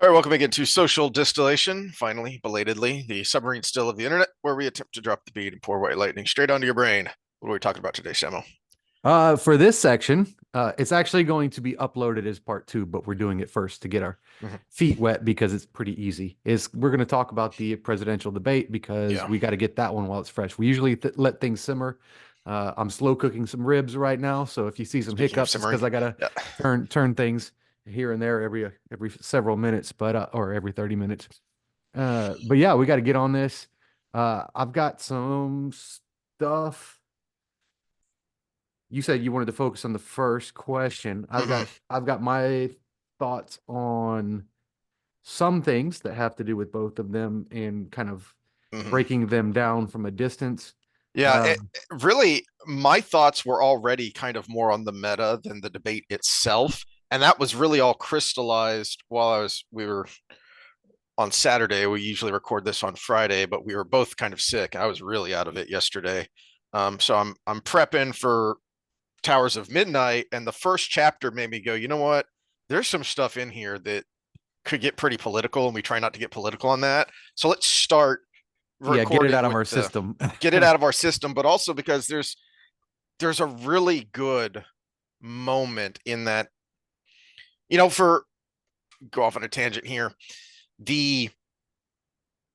All right, welcome again to Social Distillation. Finally, belatedly, the submarine still of the internet, where we attempt to drop the bead and pour white lightning straight onto your brain. What are we talking about today, Samo? For this section, it's actually going to be uploaded as part two, but we're doing it first to get our Mhm. feet wet because it's pretty easy. We're going to talk about the presidential debate because Yeah, we got to get that one while it's fresh. We usually let things simmer. I'm slow cooking some ribs right now, so if you see some speaking of hiccups, it's simmering, because I gotta yeah. turn things here and there every several minutes, but or every 30 minutes. But yeah, we got to get on this. I've got some stuff. You said you wanted to focus on the first question. Hmm. I've got my thoughts on some things that have to do with both of them and kind of Hmm. breaking them down from a distance. Yeah, Uh, really, my thoughts were already kind of more on the meta than the debate itself. And that was really all crystallized while we were on Saturday. We usually record this on Friday, but we were both kind of sick. I was really out of it yesterday. So I'm prepping for Towers of Midnight, and the first chapter made me go, you know what? There's some stuff in here that could get pretty political, and we try not to get political on that. So let's start yeah, get it recording out of with our the system. get it out of our system, but also because there's a really good moment in that, for go off on a tangent here. The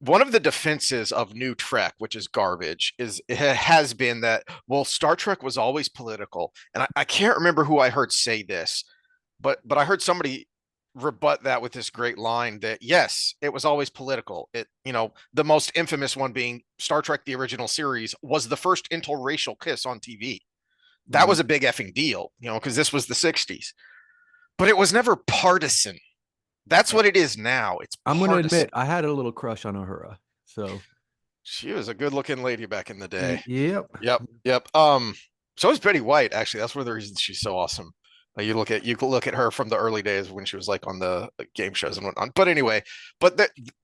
One of the defenses of new Trek, which is garbage, is it has been that, well, Star Trek was always political. And I can't remember who I heard say this, but I heard somebody rebut that with this great line that yes, it was always political. The most infamous one being Star Trek the original series was the first interracial kiss on TV. That Mhm. was a big effing deal, because this was the 60s. But it was never partisan. That's Uh, what it is now. It's I'm going to partisan. admit I had a little crush on Uhura. So, She was a good-looking lady back in the day. yep. Yep, yep. So is Betty White. Actually, that's one of the reasons she's so awesome. You can look at her from the early days when she was like on the game shows and whatnot. But anyway,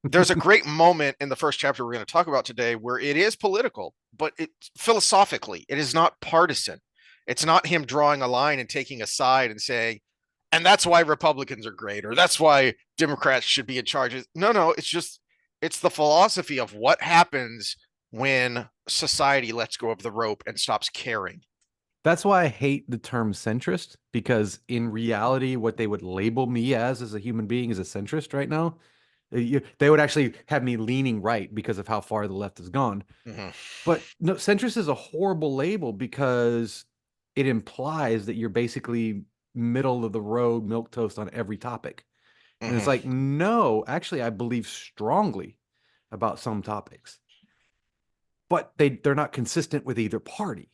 there's a great moment in the first chapter we're going to talk about today where it is political, but it philosophically it is not partisan. It's not him drawing a line and taking a side and saying, and that's why Republicans are great, or that's why Democrats should be in charge. No, no, it's the philosophy of what happens when society lets go of the rope and stops caring. That's why I hate the term centrist because in reality, what they would label me as a human being is a centrist right now. They would actually have me leaning right because of how far the left has gone. Mm-hmm. But no, centrist is a horrible label because it implies that you're basically middle of the road, milk toast on every topic. And it's Mm-hmm. like, no, actually, I believe strongly about some topics, but they're not consistent with either party.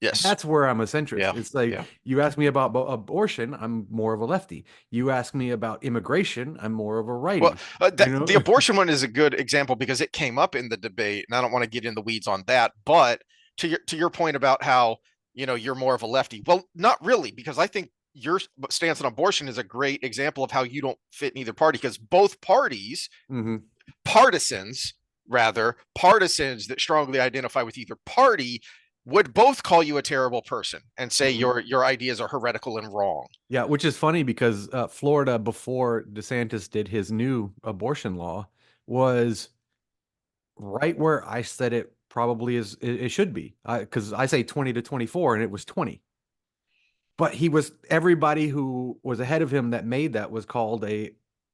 Yes. That's where I'm a centrist. Yeah. It's like Yeah. you ask me about abortion, I'm more of a lefty. You ask me about immigration, I'm more of a Well, righty. You the know? abortion one is a good example because it came up in the debate, and I don't want to get in the weeds on that. But to your point about how you're more of a lefty, well, not really, because I think your stance on abortion is a great example of how you don't fit in either party because both parties, hmm partisans partisans that strongly identify with either party would both call you a terrible person and say hmm your ideas are heretical and wrong. Yeah, which is funny because Florida, before DeSantis did his new abortion law, was right where I said it probably it should be. Because I say 20 to 24 and it was 20. But everybody who was ahead of him that made that was called a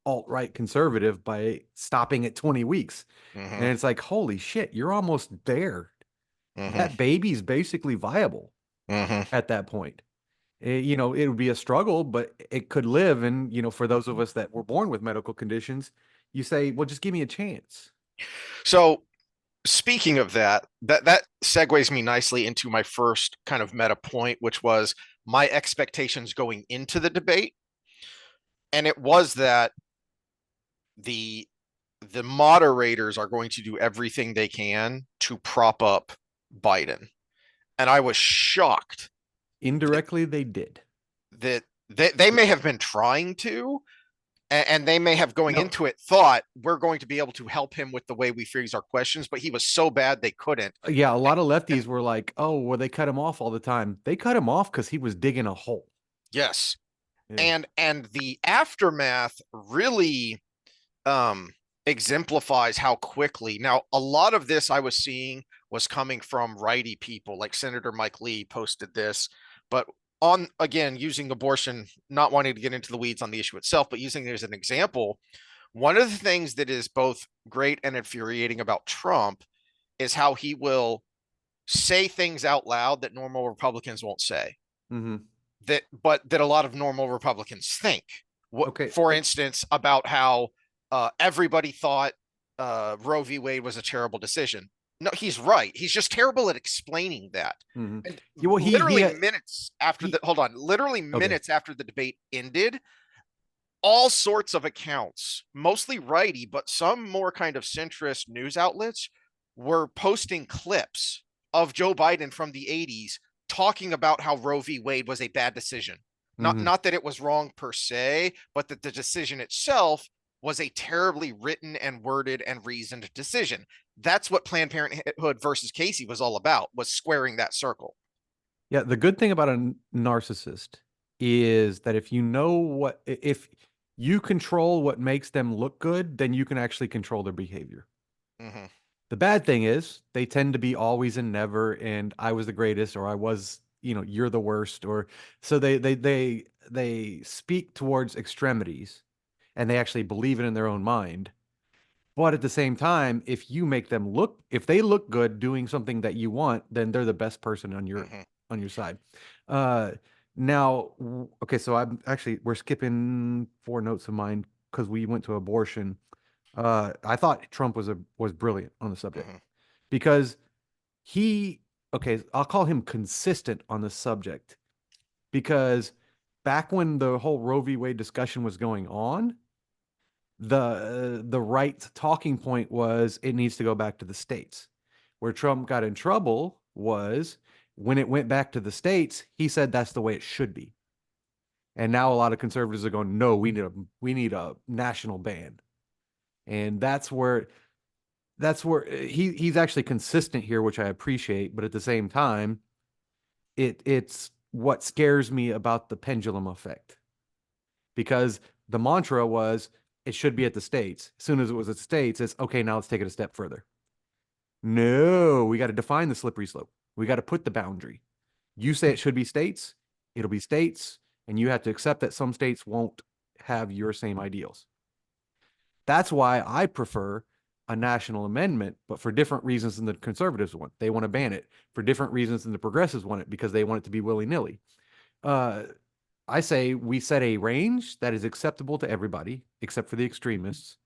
alt-right conservative by stopping at 20 weeks. Mm-hmm. And it's like, holy shit, you're almost there. Mm-hmm. That baby's basically viable Mm-hmm. at that point. It would be a struggle, but it could live. And, for those of us that were born with medical conditions, you say, well, just give me a chance. So speaking of that segues me nicely into my first kind of meta point, which was my expectations going into the debate. And it was that the the moderators are going to do everything they can to prop up Biden. And I was shocked that Indirectly, they did. they may have been trying to, and they may have going No, into it thought we're going to be able to help him with the way we phrase our questions, but he was so bad they couldn't. yeah, a lot of And lefties were like, oh, well, they cut him off all the time. They cut him off because he was digging a hole. yes, Yeah. and the aftermath really. um exemplifies how quickly. Now, a lot of this I was seeing was coming from righty people, like Senator Mike Lee posted this, but on, again, using abortion, not wanting to get into the weeds on the issue itself, but using it as an example, one of the things that is both great and infuriating about Trump is how he will say things out loud that normal Republicans won't say, Mm-hmm. that a lot of normal Republicans think. What, Okay. for instance, about how everybody thought Roe v. Wade was a terrible decision. No, he's right. He's just terrible at explaining that. Mm-hmm. And Yeah, well, literally minutes after he. literally Okay. minutes after the debate ended, all sorts of accounts, mostly righty, but some more kind of centrist news outlets were posting clips of Joe Biden from the 80s talking about how Roe v. Wade was a bad decision. Not Mm-hmm. not that it was wrong per se, but that the decision itself was a terribly written and worded and reasoned decision. That's what Planned Parenthood versus Casey was all about, was squaring that circle. Yeah, the good thing about a narcissist is that if you know if you control what makes them look good, then you can actually control their behavior. Mm-hmm. The bad thing is they tend to be always and never, and I was the greatest, or I was, you're the worst, or so they speak towards extremities, and they actually believe it in their own mind. But at the same time, if they look good doing something that you want, then they're the best person Mm-hmm. on your side. Uh, Now, okay, so we're skipping four notes of mine because we went to abortion. I thought Trump was brilliant on the subject Mm-hmm. because he, okay, I'll call him consistent on the subject because back when the whole Roe v. Wade discussion was going on, the right talking point was it needs to go back to the states. Where Trump got in trouble was when it went back to the states, he said that's the way it should be. And now a lot of conservatives are going, no, we need a national ban. And that's where he's actually consistent here, which I appreciate, but at the same time, it's what scares me about the pendulum effect. Because the mantra was it should be at the states. As soon as it was at the states, it's okay, now let's take it a step further. No, we got to define the slippery slope. We got to put the boundary. You say it should be states, it'll be states, and you have to accept that some states won't have your same ideals. That's why I prefer a national amendment, but for different reasons than the conservatives want. They want to ban it for different reasons than the progressives want it because they want it to be willy nilly. Uh, I say we set a range that is acceptable to everybody except for the extremists,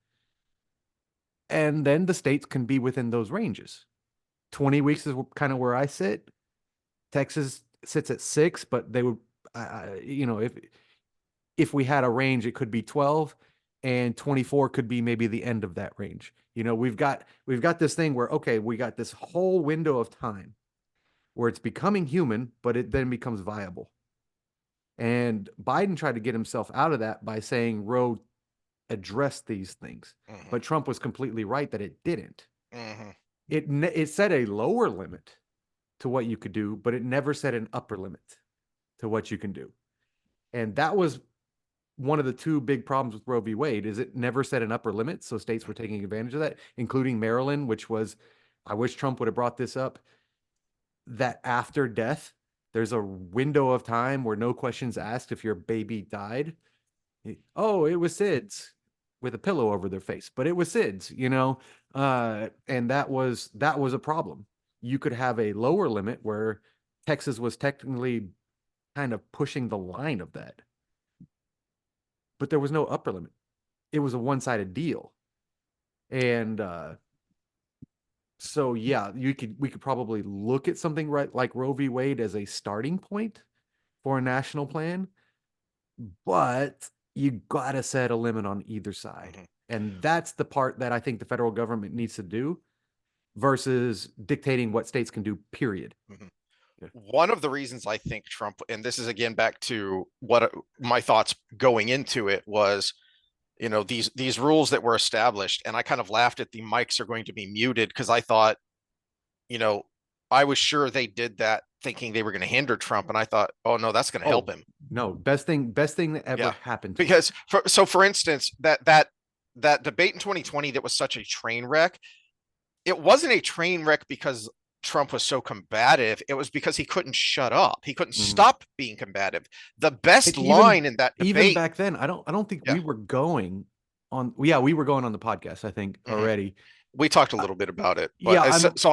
and then the states can be within those ranges. 20 weeks is kind of where I sit. Texas sits at 6, but they would, if we had a range, it could be 12, and 24 could be maybe the end of that range. We've got this thing where okay, we got this whole window of time where it's becoming human, but it then becomes viable. And Biden tried to get himself out of that by saying Roe addressed these things, Mm-hmm. but Trump was completely right that it didn't. Mm-hmm. It set a lower limit to what you could do, but it never set an upper limit to what you can do. And that was one of the two big problems with Roe v. Wade is it never set an upper limit. So states were taking advantage of that, including Maryland, which was, I wish Trump would have brought this up, that after death, there's a window of time where no questions asked if your baby died. Oh, it was SIDS with a pillow over their face, but it was SIDS. And that was a problem. You could have a lower limit where Texas was technically kind of pushing the line of that, but there was no upper limit. It was a one-sided deal. And so yeah, we could probably look at something right like Roe v. Wade as a starting point for a national plan, but you gotta set a limit on either side. Mm-hmm. And that's the part that I think the federal government needs to do versus dictating what states can do, period. Mm-hmm. Yeah. One of the reasons I think Trump, and this is again back to what my thoughts going into it was, these rules that were established, and I kind of laughed at the mics are going to be muted because I thought, you know, I was sure they did that thinking they were going to hinder Trump, and I thought, oh no, that's going to help Oh him. no, best thing that ever Yeah, happened to him. because for instance, that that debate in 2020 that was such a train wreck, it wasn't a train wreck because Trump was so combative. It was because he couldn't shut up. He couldn't Mhm. stop being combative. The best Even line in that even debate, back then, I don't think yeah, we were going on. Yeah, we were going on the podcast, I think, mhm. already. We talked a Uh, little bit about it, but yeah,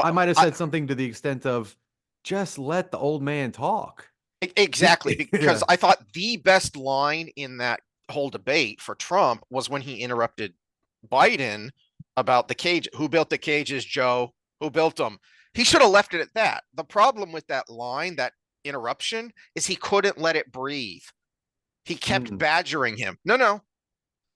I might have I, said something to the extent of just let the old man talk. exactly, because Yeah. I thought the best line in that whole debate for Trump was when he interrupted Biden about the cage. Who built the cages, Joe? Who built them? He should have left it at that. The problem with that line, that interruption, is he couldn't let it breathe. He kept Mm. badgering him. No, no,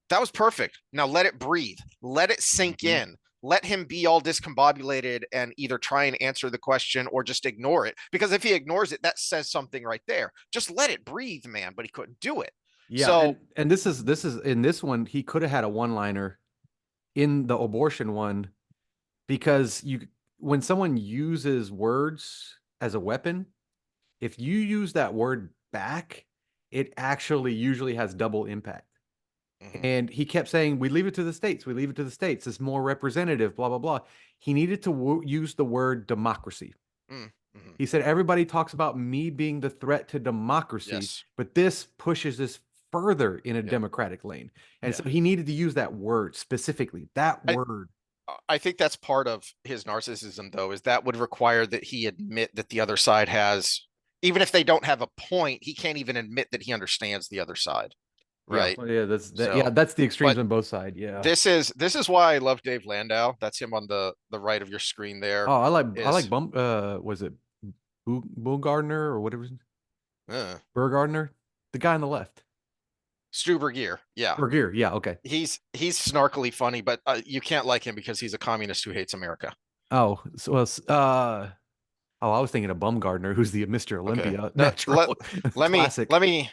that was perfect. Now let it breathe. Let it sink Mhm. in. Let him be all discombobulated and either try and answer the question or just ignore it. Because if he ignores it, that says something right there. Just let it breathe, man. But he couldn't do it. Yeah, So, and this is in this one he could have had a one-liner in the abortion one because you when someone uses words as a weapon, if you use that word back, it actually usually has double impact. mhm, And he kept saying, "We leave it to the states. We leave it to the states. It's more representative." Blah blah blah. He needed to use the word democracy. mhm, He said, "Everybody talks about me being the threat to democracy, yes, but this pushes this further in a yeah, democratic lane." And yeah. so he needed to use that word specifically. That I, word. I think that's part of his narcissism, though, is that would require that he admit that the other side has, even if they don't have a point, he can't even admit that he understands the other side, Yeah, right? well, yeah, that's that. Yeah, So, that's the extremes but on both sides. Yeah. this is why I love Dave Landau. That's him on the right of your screen there. Oh, I like Is Bump. Was it Boo Gardner or whatever? uh, Burgardner, the guy on the left. Stuber Gear. Yeah, Bergier. Yeah. Okay. he's snarkily funny, but you can't like him because he's a communist who hates America. Oh, so oh, I was thinking of Bumgardner, who's the Mr. Okay, Olympia no, natural let me classic. let me.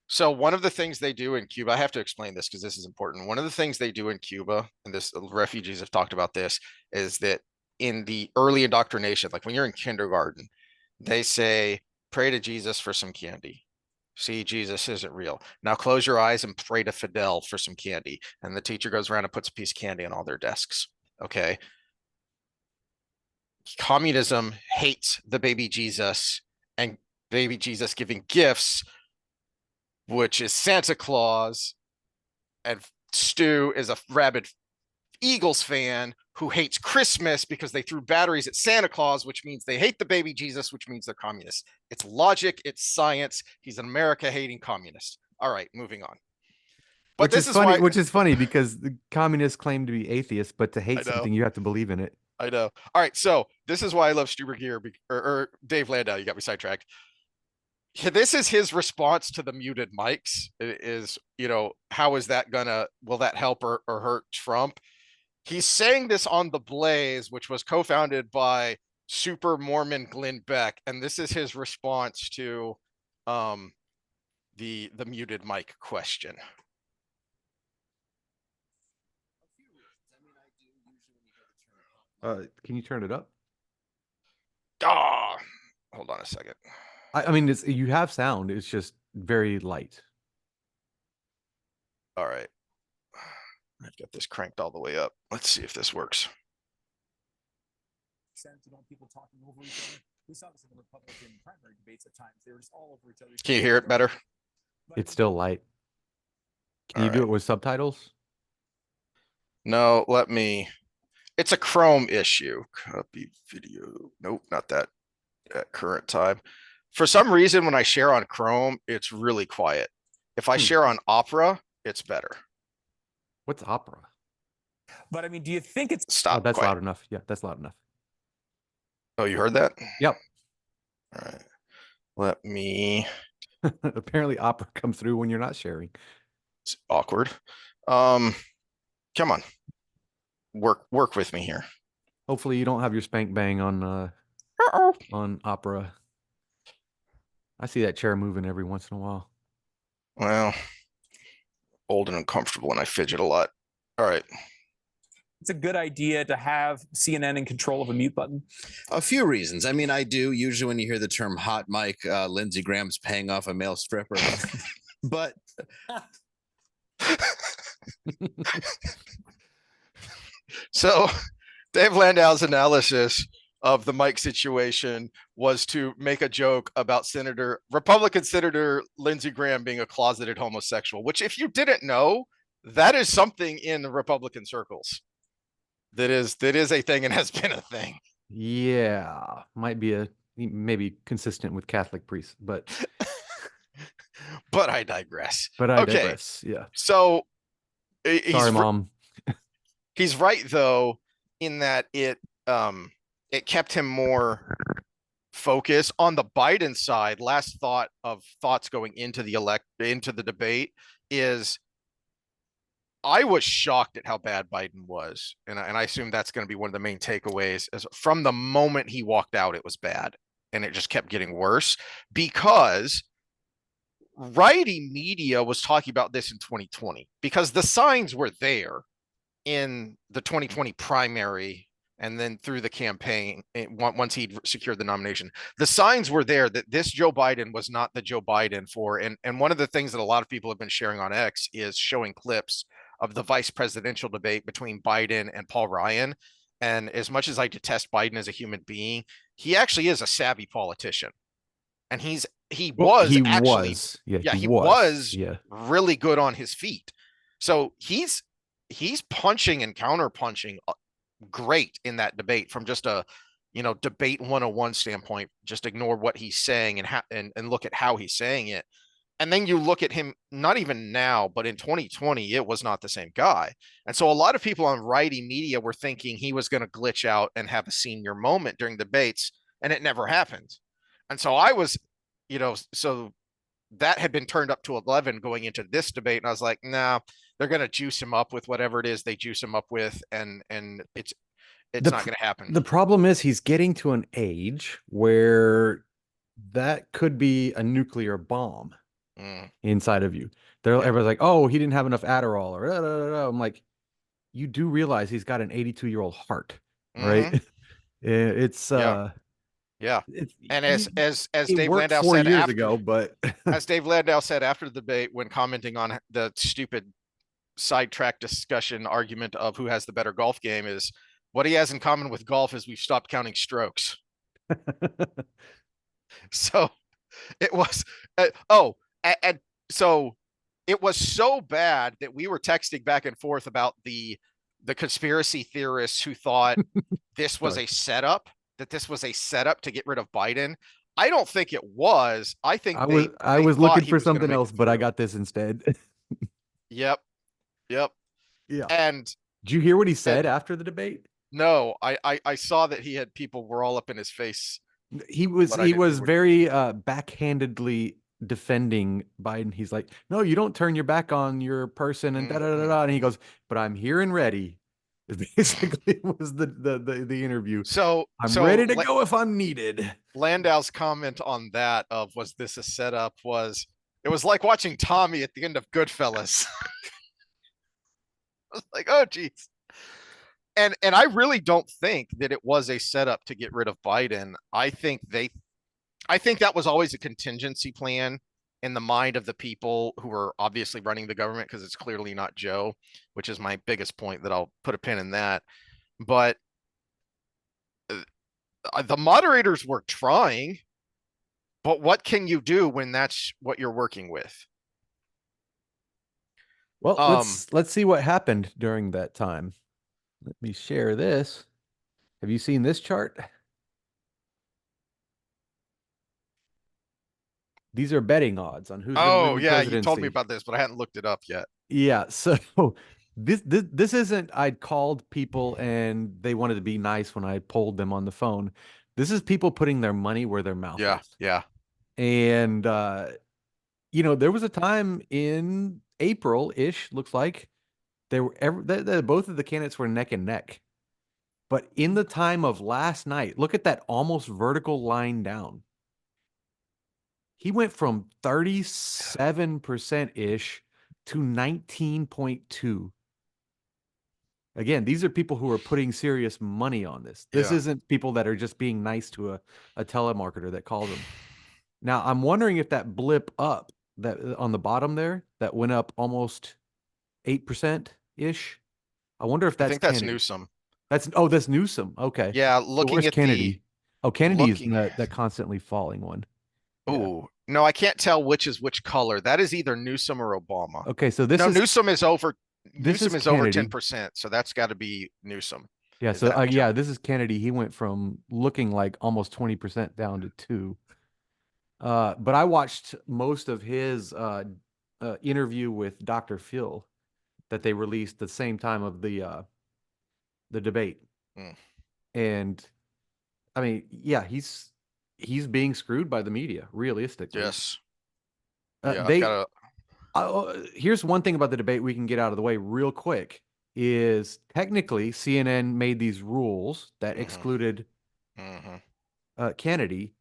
So one of the things they do in Cuba, I have to explain this because this is important. One of the things they do in Cuba, and this refugees have talked about this, is that in the early indoctrination, like when you're in kindergarten, they say, pray to Jesus for some candy. See, Jesus isn't real. Now close your eyes and pray to Fidel for some candy. And the teacher goes around and puts a piece of candy on all their desks. Okay. Communism hates the baby Jesus and baby Jesus giving gifts, which is Santa Claus. And Stu is a rabid Eagles fan who hates Christmas because they threw batteries at Santa Claus, which means they hate the baby Jesus, which means they're communists. It's logic, it's science. He's an America hating communist. All right, moving on. But Which this is is funny. why Which is funny because the communists claim to be atheists, but to I hate know, something, you have to believe in it. I know. All right, so this is why I love Stuber Gear or Dave Landau. You got me sidetracked. This is his response to the muted mics. Is how is that gonna will that help or hurt Trump? He's saying this on The Blaze, which was co-founded by super Mormon Glenn Beck, and this is his response to um, the muted mic question. Can you turn it up? Ah, hold on a second. I mean, you have sound. It's just very light. All right, I've got this cranked all the way up. Let's see if this works. People talking over each other. We saw this in the Republican primary debates at times. They were just all over each other. Can you hear it better? It's still light. Can All you do right. it with subtitles? No, let me. It's a Chrome issue. Copy video. Nope, not that at current time. For some reason, when I share on Chrome, it's really quiet. If I Hmm. share on Opera, it's better. What's opera? But I mean, do you think it's Oh, Stop. that's Quiet. loud enough. Yeah, that's loud enough. Oh, you heard that? Yep. All right. Let me. Apparently, opera comes through when you're not sharing. It's awkward. Um, come on. Work with me here. Hopefully, you don't have your spank bang Uh-oh. on opera. I see that chair moving every once in a while. Well, old and uncomfortable, and I fidget a lot. All right. a good idea to have CNN in control of a mute button? A few reasons. I mean, I do. Usually, when you hear the term hot mic, Lindsey Graham's paying off a male stripper. But So Dave Landau's analysis of the Mike situation was to make a joke about Republican Senator Lindsey Graham being a closeted homosexual, which, if you didn't know, that is something in the Republican circles. That is a thing and has been a thing. Yeah, might be maybe consistent with Catholic priests, but I digress. I digress. Yeah. So Sorry, Mom. He's right though, in that it kept him more focused on the Biden side. Last thoughts going into the debate is, I was shocked at how bad Biden was, and I assume that's going to be one of the main takeaways. As from the moment he walked out, it was bad, and it just kept getting worse because righty media was talking about this in 2020 because the signs were there in the 2020 primary and then through the campaign once he'd secured the nomination. The signs were there that this Joe Biden was not the Joe Biden for. And one of the things that a lot of people have been sharing on X is showing clips of the vice presidential debate between Biden and Paul Ryan. And as much as I detest Biden as a human being, he actually is a savvy politician. And he was really good on his feet. So he's punching and counter punching great in that debate from just a debate 101 standpoint. Just ignore what he's saying and look at how he's saying it. And then you look at him, not even now, but in 2020, it was not the same guy. And so a lot of people on righty media were thinking he was going to glitch out and have a senior moment during debates, and it never happened. And so I was, so that had been turned up to 11 going into this debate. And I was like, nah, they're going to juice him up with whatever it is they juice him up with. And it's not going to happen. The problem is he's getting to an age where that could be a nuclear bomb inside of you. Everybody's like, oh, he didn't have enough Adderall or da, da, da. I'm like, you do realize he's got an 82-year-old heart, right? It's yeah. And as Dave Landau said 4 years after, ago, but as Dave Landau said after the debate when commenting on the stupid sidetrack discussion argument of who has the better golf game, is what he has in common with golf is we've stopped counting strokes. So it was and so it was so bad that we were texting back and forth about the conspiracy theorists who thought this was a setup, that this was a setup to get rid of Biden. I don't think it was. I think I was looking for something else, but I got this instead. Yep. Yeah. And did you hear what he said after the debate? No, I saw that he had people were all up in his face. He was very backhandedly defending Biden. He's like, no, you don't turn your back on your person and da da da da. And he goes, but I'm here and ready. Basically was the interview. So I'm ready to go if I'm needed. Landau's comment on that of was this a setup it was like watching Tommy at the end of Goodfellas. I was like, oh geez. And I really don't think that it was a setup to get rid of Biden. I think that was always a contingency plan in the mind of the people who are obviously running the government, because it's clearly not Joe, which is my biggest point that I'll put a pin in that. But the moderators were trying, but what can you do when that's what you're working with? Well, let's see what happened during that time. Let me share this. Have you seen this chart? These are betting odds on who's going to win the presidency. You told me about this, but I hadn't looked it up yet. Yeah, so this isn't I'd called people and they wanted to be nice when I polled them on the phone. This is people putting their money where their mouth is. Yeah. And there was a time in April-ish, looks like, both of the candidates were neck and neck. But in the time of last night, look at that almost vertical line down. He went from 37%-ish to 19.2. Again, these are people who are putting serious money on this. This isn't people that are just being nice to a telemarketer that calls them. Now, I'm wondering if that blip up that on the bottom there, that went up almost 8% ish. I wonder if I that's think that's Kennedy. Newsom. That's Newsom. Okay. Yeah, So looking where's at Kennedy? Oh, Kennedy's looking. the constantly falling one. Yeah. Oh, no, I can't tell which is which color. That is either Newsom or Obama. Okay, so this No, is Newsom is over Kennedy. 10%, so that's got to be Newsom. Yeah, Is so that yeah, this is Kennedy. He went from looking like almost 20% down to 2. But I watched most of his interview with Dr. Phil that they released the same time of the debate. Mm. And I mean, yeah, he's being screwed by the media, realistically. Yes. Uh, Yeah, I've they got here's one thing about the debate we can get out of the way real quick is technically CNN made these rules that Mhm. excluded to. Kennedy,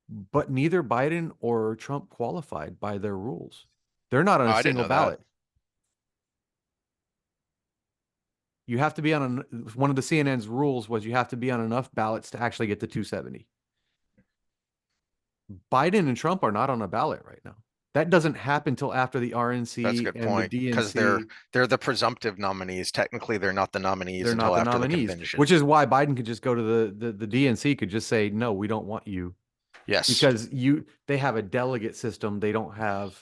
but neither Biden or Trump qualified by their rules. They're not on Oh, a I didn't single know that. ballot. You have to be on one of the CNN's rules was you have to be on enough ballots to actually get to 270. Biden and Trump are not on a ballot right now. That doesn't happen until after the That's a RNC good and the point because DNC. they're the presumptive nominees. Technically, they're not the nominees They're not until the after the nominees, convention. which is why Biden could just go to the DNC could just say, no, we don't want you. Yes. Because they have a delegate system. They don't have a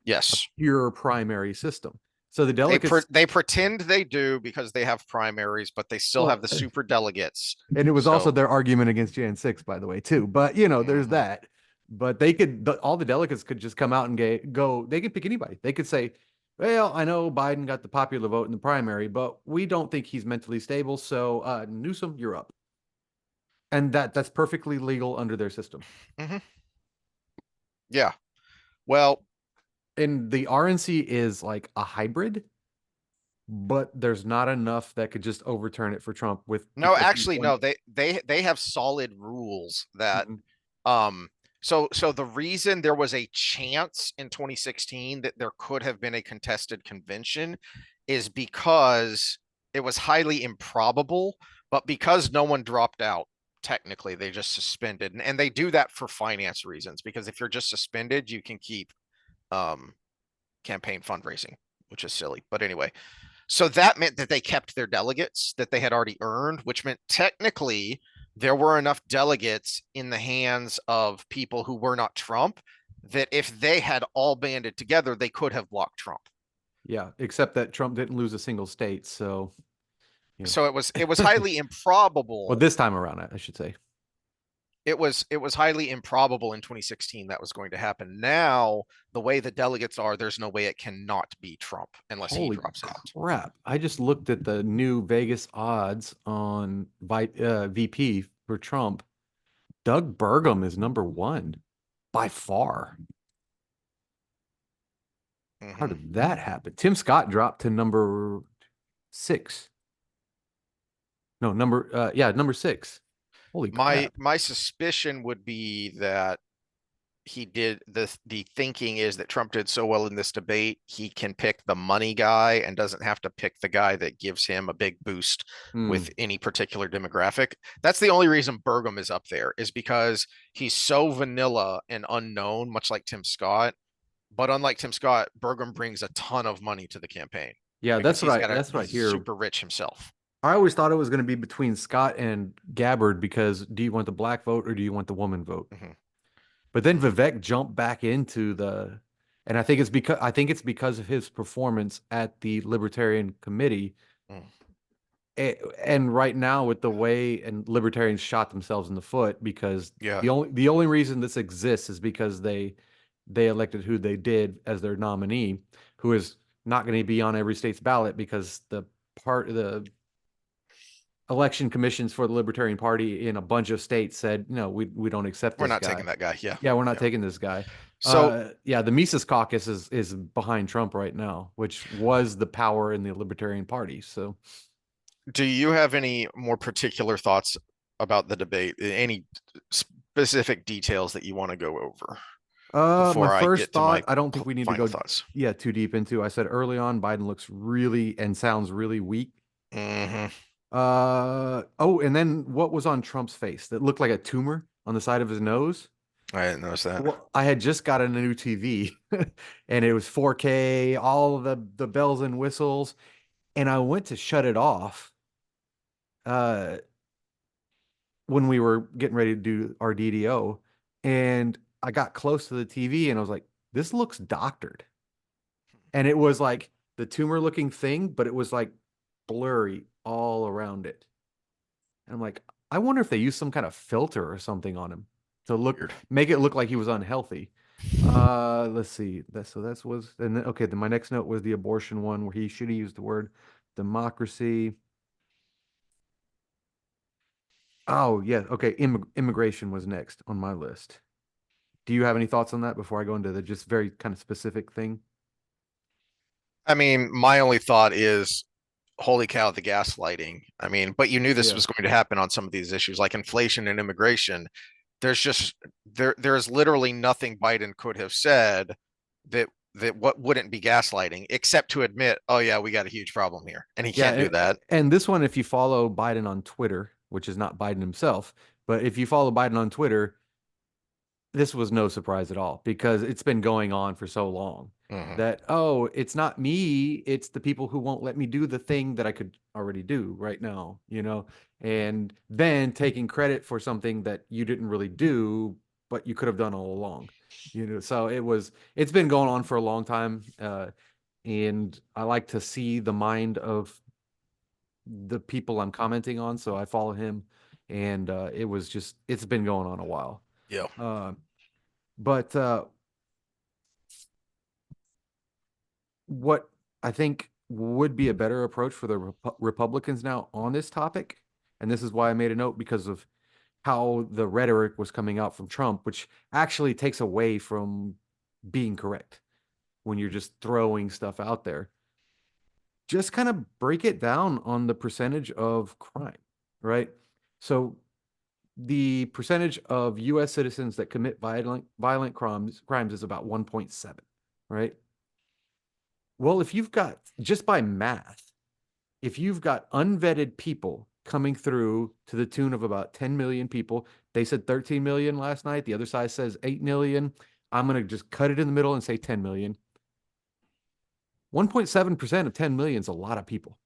Yes. pure primary system. So the delegates, They pretend they do because they have primaries, but they still have the super delegates. and it was also So their argument against Jan 6, by the way, too. But there's that. But they could, all the delegates could just come out and go. They could pick anybody. They could say, well, I know Biden got the popular vote in the primary, but we don't think he's mentally stable. So Newsom, you're up. And that's perfectly legal under their system. Yeah. Well, And the RNC is like a hybrid, but there's not enough that could just overturn it for Trump with no, actually, no, they have solid rules that so the reason there was a chance in 2016 that there could have been a contested convention is because it was highly improbable, but because no one dropped out, technically they just suspended. And they do that for finance reasons, because if you're just suspended, you can keep campaign fundraising, which is silly. But anyway, so that meant that they kept their delegates that they had already earned, which meant technically there were enough delegates in the hands of people who were not Trump that if they had all banded together, they could have blocked Trump. Yeah, except that Trump didn't lose a single state, so So it was highly improbable. Well, this time around, I should say. It was highly improbable in 2016 that was going to happen. Now, the way the delegates are, there's no way it cannot be Trump unless he drops out. Crap. I just looked at the new Vegas odds on VP for Trump. Doug Burgum is number 1 by far. How did that happen? Tim Scott dropped to number 6. No, number 6. Holy crap. My suspicion would be that he did the thinking is that Trump did so well in this debate, he can pick the money guy and doesn't have to pick the guy that gives him a big boost with any particular demographic. That's the only reason Burgum is up there, is because he's so vanilla and unknown, much like Tim Scott. But unlike Tim Scott, Burgum brings a ton of money to the campaign. Yeah, that's what I hear. Super rich himself. I always thought it was going to be between Scott and Gabbard, because do you want the black vote or do you want the woman vote? But then Vivek jumped back into and I think it's because of his performance at the Libertarian Committee. And right now, with the way and libertarians shot themselves in the foot, because the only reason this exists is because they elected who they did as their nominee, who is not going to be on every state's ballot because the election commissions for the Libertarian Party in a bunch of states said, no, we don't accept this guy. We're not taking that guy. Yeah, we're not taking this guy. So the Mises Caucus is behind Trump right now, which was the power in the Libertarian Party. So do you have any more particular thoughts about the debate? Any specific details that you want to go over? My first thought, I don't think we need to go too deep into. I said early on, Biden looks really and sounds really weak. And then what was on Trump's face that looked like a tumor on the side of his nose? I didn't notice that. Well, I had just gotten a new TV and it was 4K, all of the bells and whistles, and I went to shut it off uh when we were getting ready to do our DDO, and I got close to the TV and I was like, this looks doctored. And it was like the tumor looking thing, but it was like blurry all around it. And I'm like, I wonder if they used some kind of filter or something on him to Weird. make it look like he was unhealthy. Let's see. That's was and then, okay. Then my next note was the abortion one where he should have used the word democracy. Oh yeah, okay. Immigration was next on my list. Do you have any thoughts on that before I go into the just very kind of specific thing? I mean, my only thought is, holy cow, the gaslighting. I mean, but you knew this Yeah. was going to happen on some of these issues like inflation and immigration. There's just there's literally nothing Biden could have said that what wouldn't be gaslighting, except to admit, oh yeah, we got a huge problem here. And he Yeah, can't do that. and this one, if you follow Biden on Twitter, which is not Biden himself, but if you follow Biden on Twitter, this was no surprise at all because it's been going on for so long Mhm. that, oh, it's not me, it's the people who won't let me do the thing that I could already do right now, and then taking credit for something that you didn't really do, but you could have done all along. So it's been going on for a long time. And I like to see the mind of the people I'm commenting on, so I follow him, and it's been going on a while. Yeah. Uh, but what I think would be a better approach for the Republicans now on this topic, and this is why I made a note because of how the rhetoric was coming out from Trump, which actually takes away from being correct when you're just throwing stuff out there. Just kind of break it down on the percentage of crime, right? So the percentage of U.S. citizens that commit violent crimes is about 1.7, right? Well, if you've got just by math, if you've got unvetted people coming through to the tune of about 10 million people, they said 13 million last night. The other side says 8 million. I'm going to just cut it in the middle and say 10 million. 1.7% of 10 million is a lot of people.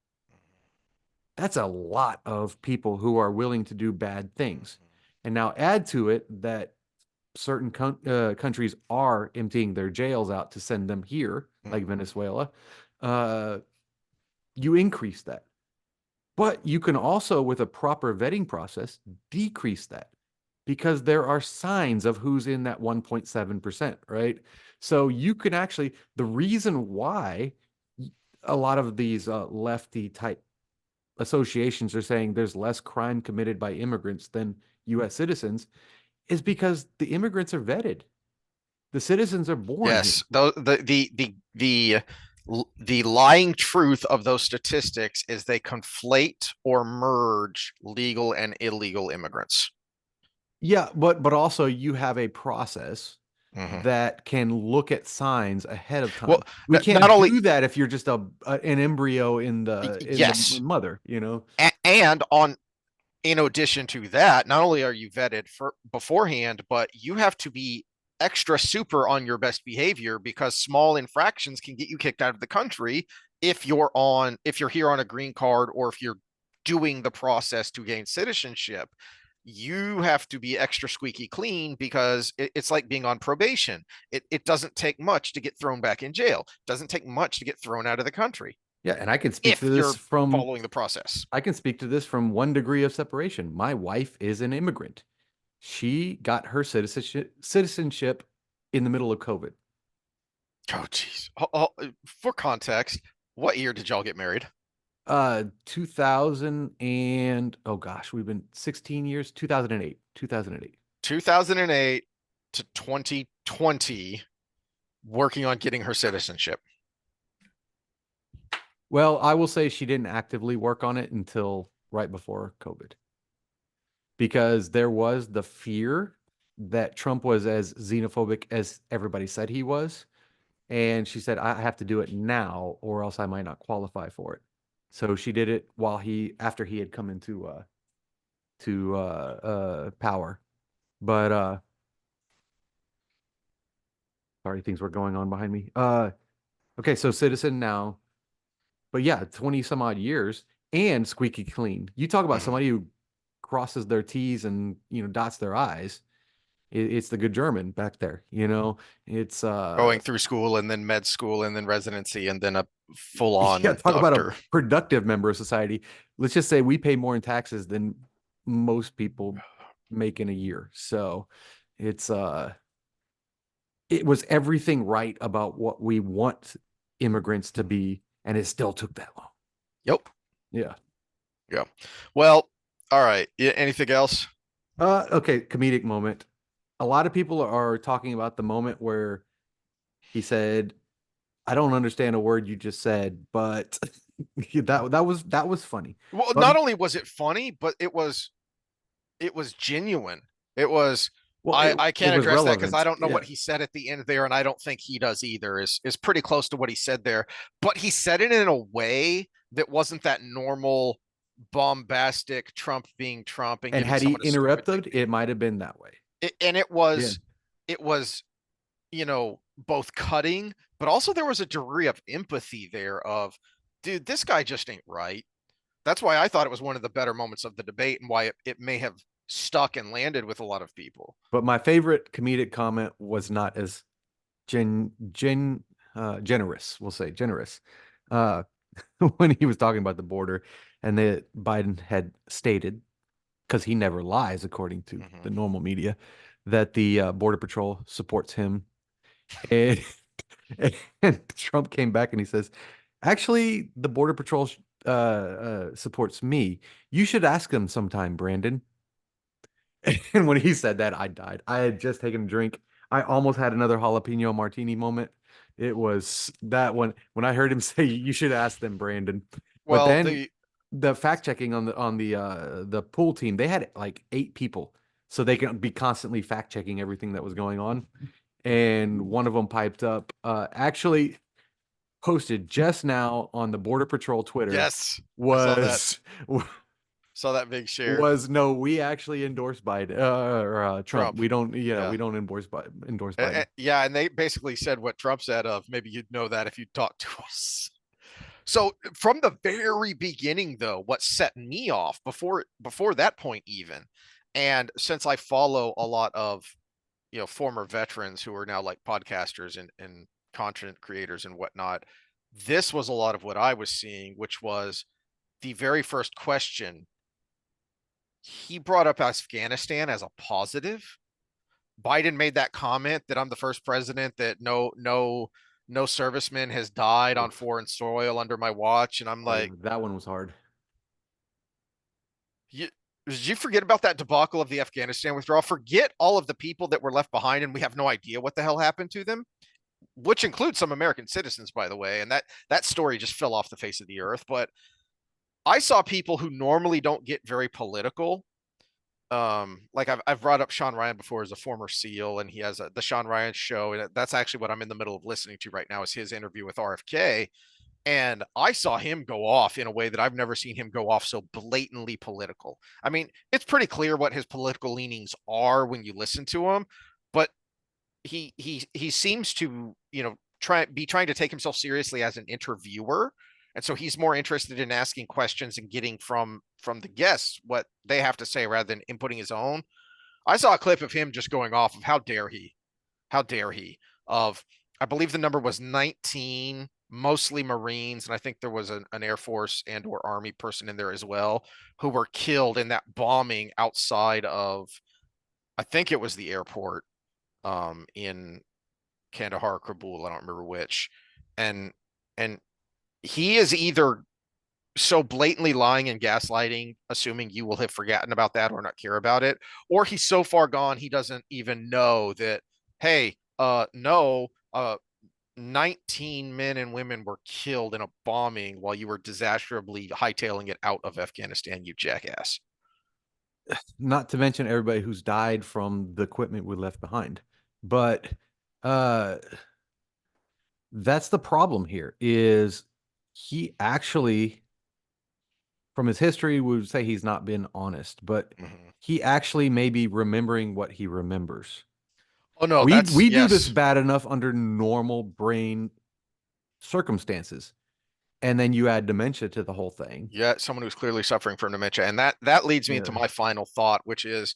That's a lot of people who are willing to do bad things. And now add to it that certain countries are emptying their jails out to send them here, like Venezuela. You increase that. But you can also, with a proper vetting process, decrease that because there are signs of who's in that 1.7%, right? So you can actually, the reason why a lot of these lefty type associations are saying there's less crime committed by immigrants than US citizens is because the immigrants are vetted. The citizens are born here. Yes, the lying truth of those statistics is they conflate or merge legal and illegal immigrants. Yeah, but also you have a process Mhm. that can look at signs ahead of Well, time. We not can't only do that if you're just an embryo in the yes, mother, and on in addition to that, not only are you vetted for beforehand, but you have to be extra super on your best behavior because small infractions can get you kicked out of the country if you're here on a green card or if you're doing the process to gain citizenship. You have to be extra squeaky clean because it's like being on probation. It doesn't take much to get thrown back in jail. It doesn't take much to get thrown out of the country Yeah, and I can speak to if this you're from following the process. I can speak to this from one degree of separation. My wife is an immigrant. She got her citizenship in the middle of COVID. Oh, geez. For context, what year did y'all get married? 2000 and oh gosh, we've been 16 years, 2008, 2008. 2008 to 2020, working on getting her citizenship. Well, I will say she didn't actively work on it until right before COVID because there was the fear that Trump was as xenophobic as everybody said he was. And she said, I have to do it now or else I might not qualify for it. So she did it after he had come into power. But Sorry, things were going on behind me. Okay, so Citizen now, but yeah, 20 some odd years and squeaky clean. You talk about Mhm. somebody who crosses their T's and dots their I's. It's the good German back there. It's Going through school and then med school and then residency and then a yeah, full-on talk about a doctor. productive member of society. Let's just say we pay more in taxes than most people make in a year. So it's it was everything right about what we want immigrants to be, and it still took that long. Yep. Yeah. Yeah. Well, all right. Anything else? Okay, comedic moment. A lot of people are talking about the moment where he said, "I don't understand a word you just said," but that was funny. Well, But not only was it funny, but it was genuine. It was well, I it can't was address that because I relevant. don't know Yeah. what he said at the end there, and I don't think he does either. Is pretty close to what he said there, but he said it in a way that wasn't that normal bombastic Trump being Trump and And giving had he someone a stupid interrupted, nickname. it might have been that way. And Yeah. it was both cutting, but also there was a degree of empathy there of, dude, this guy just ain't right. That's why I thought it was one of the better moments of the debate and why it may have stuck and landed with a lot of people. But my favorite comedic comment was not as generous, we'll say generous. Uh, when he was talking about the border and that Biden had stated, because he never lies according to the Mhm. normal media, that the Border Patrol supports him. And, and Trump came back and he says, actually, the Border Patrol supports me. You should ask them sometime, Brandon. And when he said that, I died. I had just taken a drink. I almost had another jalapeno martini moment. It was that one when I heard him say, "You should ask them, Brandon." But Well, then the fact checking on the pool team, they had like 8 people, so they can be constantly fact checking everything that was going on. And one of them piped up, actually posted just now on the Border Patrol Twitter yes, I was saw that big share. was no, we actually endorse Biden or Trump. Trump. We don't, Yeah. we don't endorse Biden. Yeah, and they basically said what Trump said of maybe you'd know that if you talked to us. So from the very beginning, though, what set me off before that point even, and since I follow a lot of former veterans who are now like podcasters and content creators and whatnot, this was a lot of what I was seeing, which was the very first question. He brought up Afghanistan as a positive. Biden made that comment that I'm the first president that no serviceman has died on Oof. foreign soil under my watch, and I'm like, That one was hard. did you forget about that debacle of the Afghanistan withdrawal? Forget all of the people that were left behind, and we have no idea what the hell happened to them, which includes some American citizens, by the way. And that story just fell off the face of the earth. But I saw people who normally don't get very political. Like I've brought up Sean Ryan before as a former SEAL, and he has the Sean Ryan show, and that's actually what I'm in the middle of listening to right now is his interview with RFK. And I saw him go off in a way that I've never seen him go off so blatantly political. I mean, it's pretty clear what his political leanings are when you listen to him, but he seems to, trying to take himself seriously as an interviewer. And so he's more interested in asking questions and getting from the guests what they have to say rather than inputting his own. I saw a clip of him just going off of how dare he of I believe the number was 19, mostly Marines, and I think there was an Air Force and or Army person in there as well who were killed in that bombing outside of, I think it was the airport in Kandahar, Kabul, I don't remember which. And and he is either so blatantly lying and gaslighting, assuming you will have forgotten about that or not care about it, or he's so far gone he doesn't even know that, hey, no, 19 men and women were killed in a bombing while you were disastrously hightailing it out of Afghanistan, you jackass. Not to mention everybody who's died from the equipment we left behind. But uh that's the problem here is he actually, from his history, we would say he's not been honest, but Mhm. he actually may be remembering what he remembers. Oh no, We that's do this yes. bad enough under normal brain circumstances, and then you add dementia to the whole thing. Yeah, someone who's clearly suffering from dementia. And that leads me into Yeah. my final thought, which is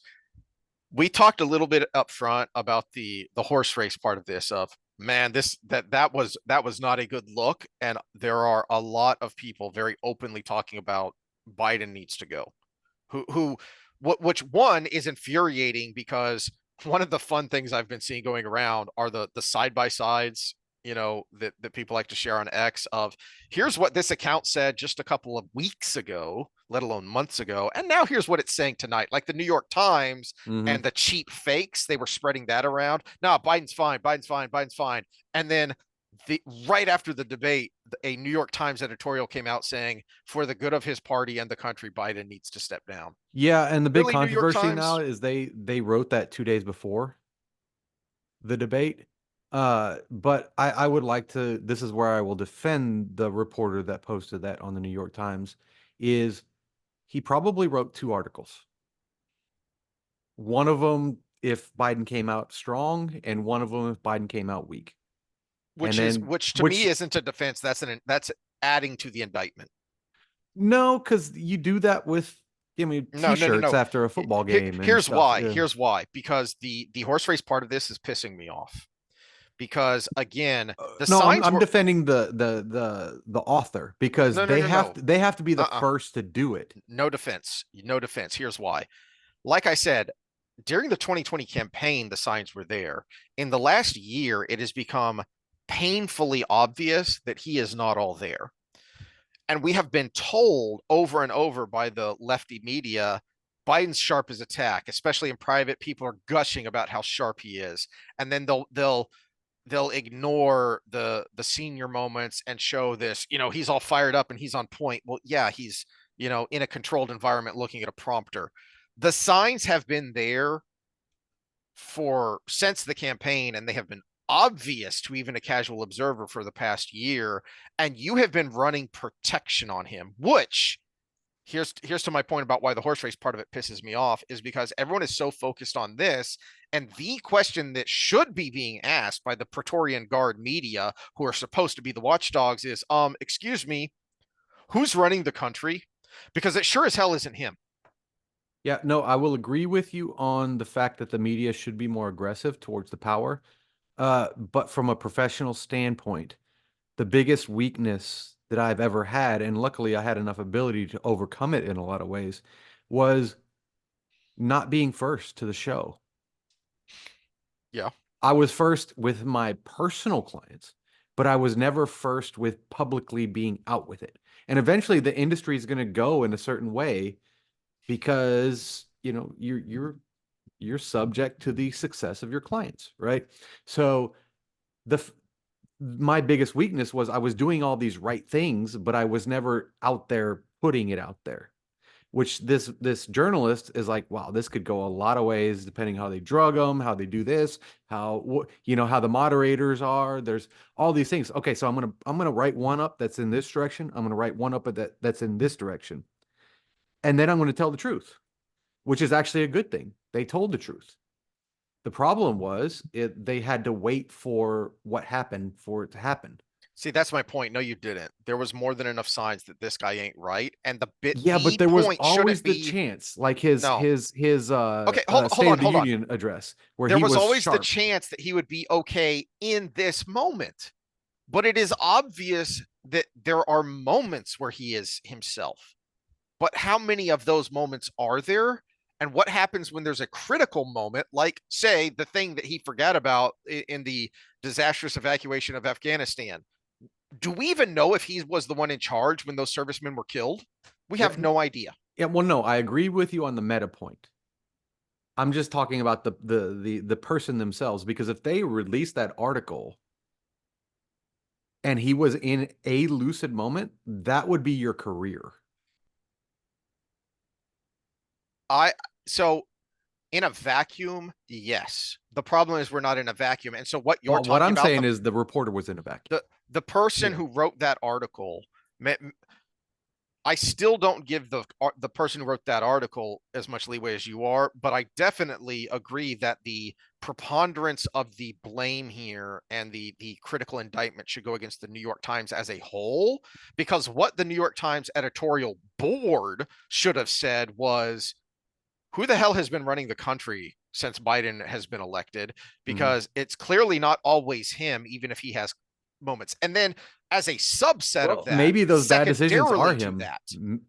we talked a little bit up front about the horse race part of this of man, that was not a good look. And there are a lot of people very openly talking about Biden needs to go. Who which one is infuriating because one of the fun things I've been seeing going around are the side by sides, that people like to share on X of here's what this account said just a couple of weeks ago, let alone months ago, and now here's what it's saying tonight. Like the New York Times Mhm. and the cheap fakes, they were spreading that around. No, Biden's fine, Biden's fine, Biden's fine. And then right after the debate, a New York Times editorial came out saying, for the good of his party and the country, Biden needs to step down. Yeah, and the big Really, New York controversy now Times? is they wrote that 2 days before the debate. But I would like to, this is where I will defend the reporter that posted that on the New York Times, is he probably wrote 2 articles. One of them if Biden came out strong, and one of them if Biden came out weak. And then Which to me isn't a defense. That's adding to the indictment. no, because you do that with, I mean, No, no, no, t-shirts no. after a football game and Here's stuff. why. Yeah. Here's why. Because the horse race part of this is pissing me off. Because again, the No, signs I'm were defending the author because no, no, no, no. they have to be the Uh-uh. first to do it. No defense. No defense. Here's why. Like I said, during the 2020 campaign, the signs were there. In the last year, it has become painfully obvious that he is not all there. And we have been told over and over by the lefty media, Biden's sharp as a tack, especially in private. People are gushing about how sharp he is. And then they'll ignore the senior moments and show this, he's all fired up and he's on point. Well, yeah, he's, in a controlled environment looking at a prompter. The signs have been there for since the campaign, and they have been obvious to even a casual observer for the past year. And you have been running protection on him, which here's to my point about why the horse race part of it pisses me off is because everyone is so focused on this. And the question that should be being asked by the Praetorian Guard media, who are supposed to be the watchdogs, is, excuse me, who's running the country? Because it sure as hell isn't him. Yeah, no, I will agree with you on the fact that the media should be more aggressive towards the power. But from a professional standpoint, the biggest weakness that I've ever had, and luckily I had enough ability to overcome it in a lot of ways, was not being first to the show. Yeah. I was first with my personal clients, but I was never first with publicly being out with it. And eventually the industry is going to go in a certain way because, you're subject to the success of your clients, right? So my biggest weakness was I was doing all these right things, but I was never out there putting it out there. Which this journalist is like, wow, this could go a lot of ways depending how they drug them, how they do this, how how the moderators are. There's all these things. Okay, so I'm gonna write one up that's in this direction. I'm gonna write one up that's in this direction, and then I'm gonna tell the truth, which is actually a good thing. They told the truth. The problem was they had to wait for what happened for it to happen. See, that's my point. No, you didn't. There was more than enough signs that this guy ain't right. And Yeah, but the there was point always shouldn't the be chance, like his no. Okay, hold State on, of the hold on. Union address, where There he was was always the sharp. chance that he would be okay in this moment. But it is obvious that there are moments where he is himself. But how many of those moments are there? And what happens when there's a critical moment, like, say, the thing that he forgot about in the disastrous evacuation of Afghanistan? Do we even know if he was the one in charge when those servicemen were killed? We Yeah, have no idea. yeah, well, no, I agree with you on the meta point. I'm just talking about the person themselves, because if they released that article and he was in a lucid moment, that would be your career. So in a vacuum, yes. The problem is we're not in a vacuum. And so what you're Well, what talking I'm about, saying is the reporter was in a vacuum. the person Yeah. who wrote that article, I still don't give the person who wrote that article as much leeway as you are, but I definitely agree that the preponderance of the blame here and the critical indictment should go against the New York Times as a whole, because what the New York Times editorial board should have said was, who the hell has been running the country since Biden has been elected? Because it's clearly not always him, even if he has moments. And then as a subset of that, maybe those bad decisions are secondarily to him. that,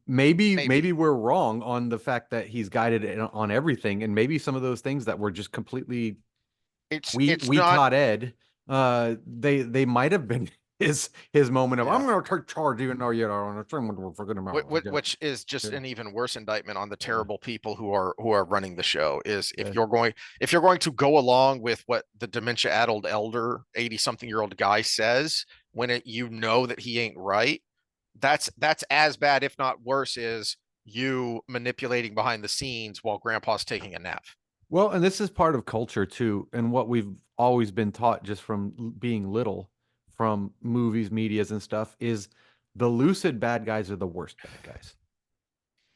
Maybe we're wrong on the fact that he's guided on everything, and maybe some of those things that were just completely it's we not, caught Ed. They might have been his moment of, Yeah. I'm going to take charge even though you're on a string we're forgetting about. which is just Yeah. an even worse indictment on the terrible people who are running the show. Is if Yeah. you're going to go along with what the dementia addled elder 80-something-year-old guy says when you know that he ain't right, that's as bad, if not worse, is you manipulating behind the scenes while grandpa's taking a nap. Well, and this is part of culture too, and what we've always been taught just from being little, from movies, medias, and stuff, is the lucid bad guys are the worst bad guys.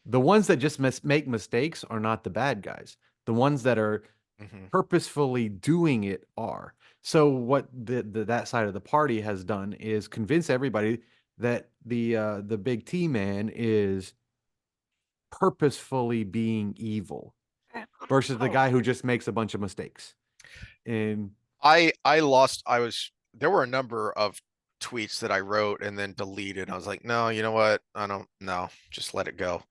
The ones that just make mistakes are not the bad guys. The ones that are purposefully doing it are. So what that side of the party has done is convince everybody that the big T man is purposefully being evil versus the guy who just makes a bunch of mistakes. And there were a number of tweets that I wrote and then deleted. I was like, no, you know what? I don't know. Just let it go.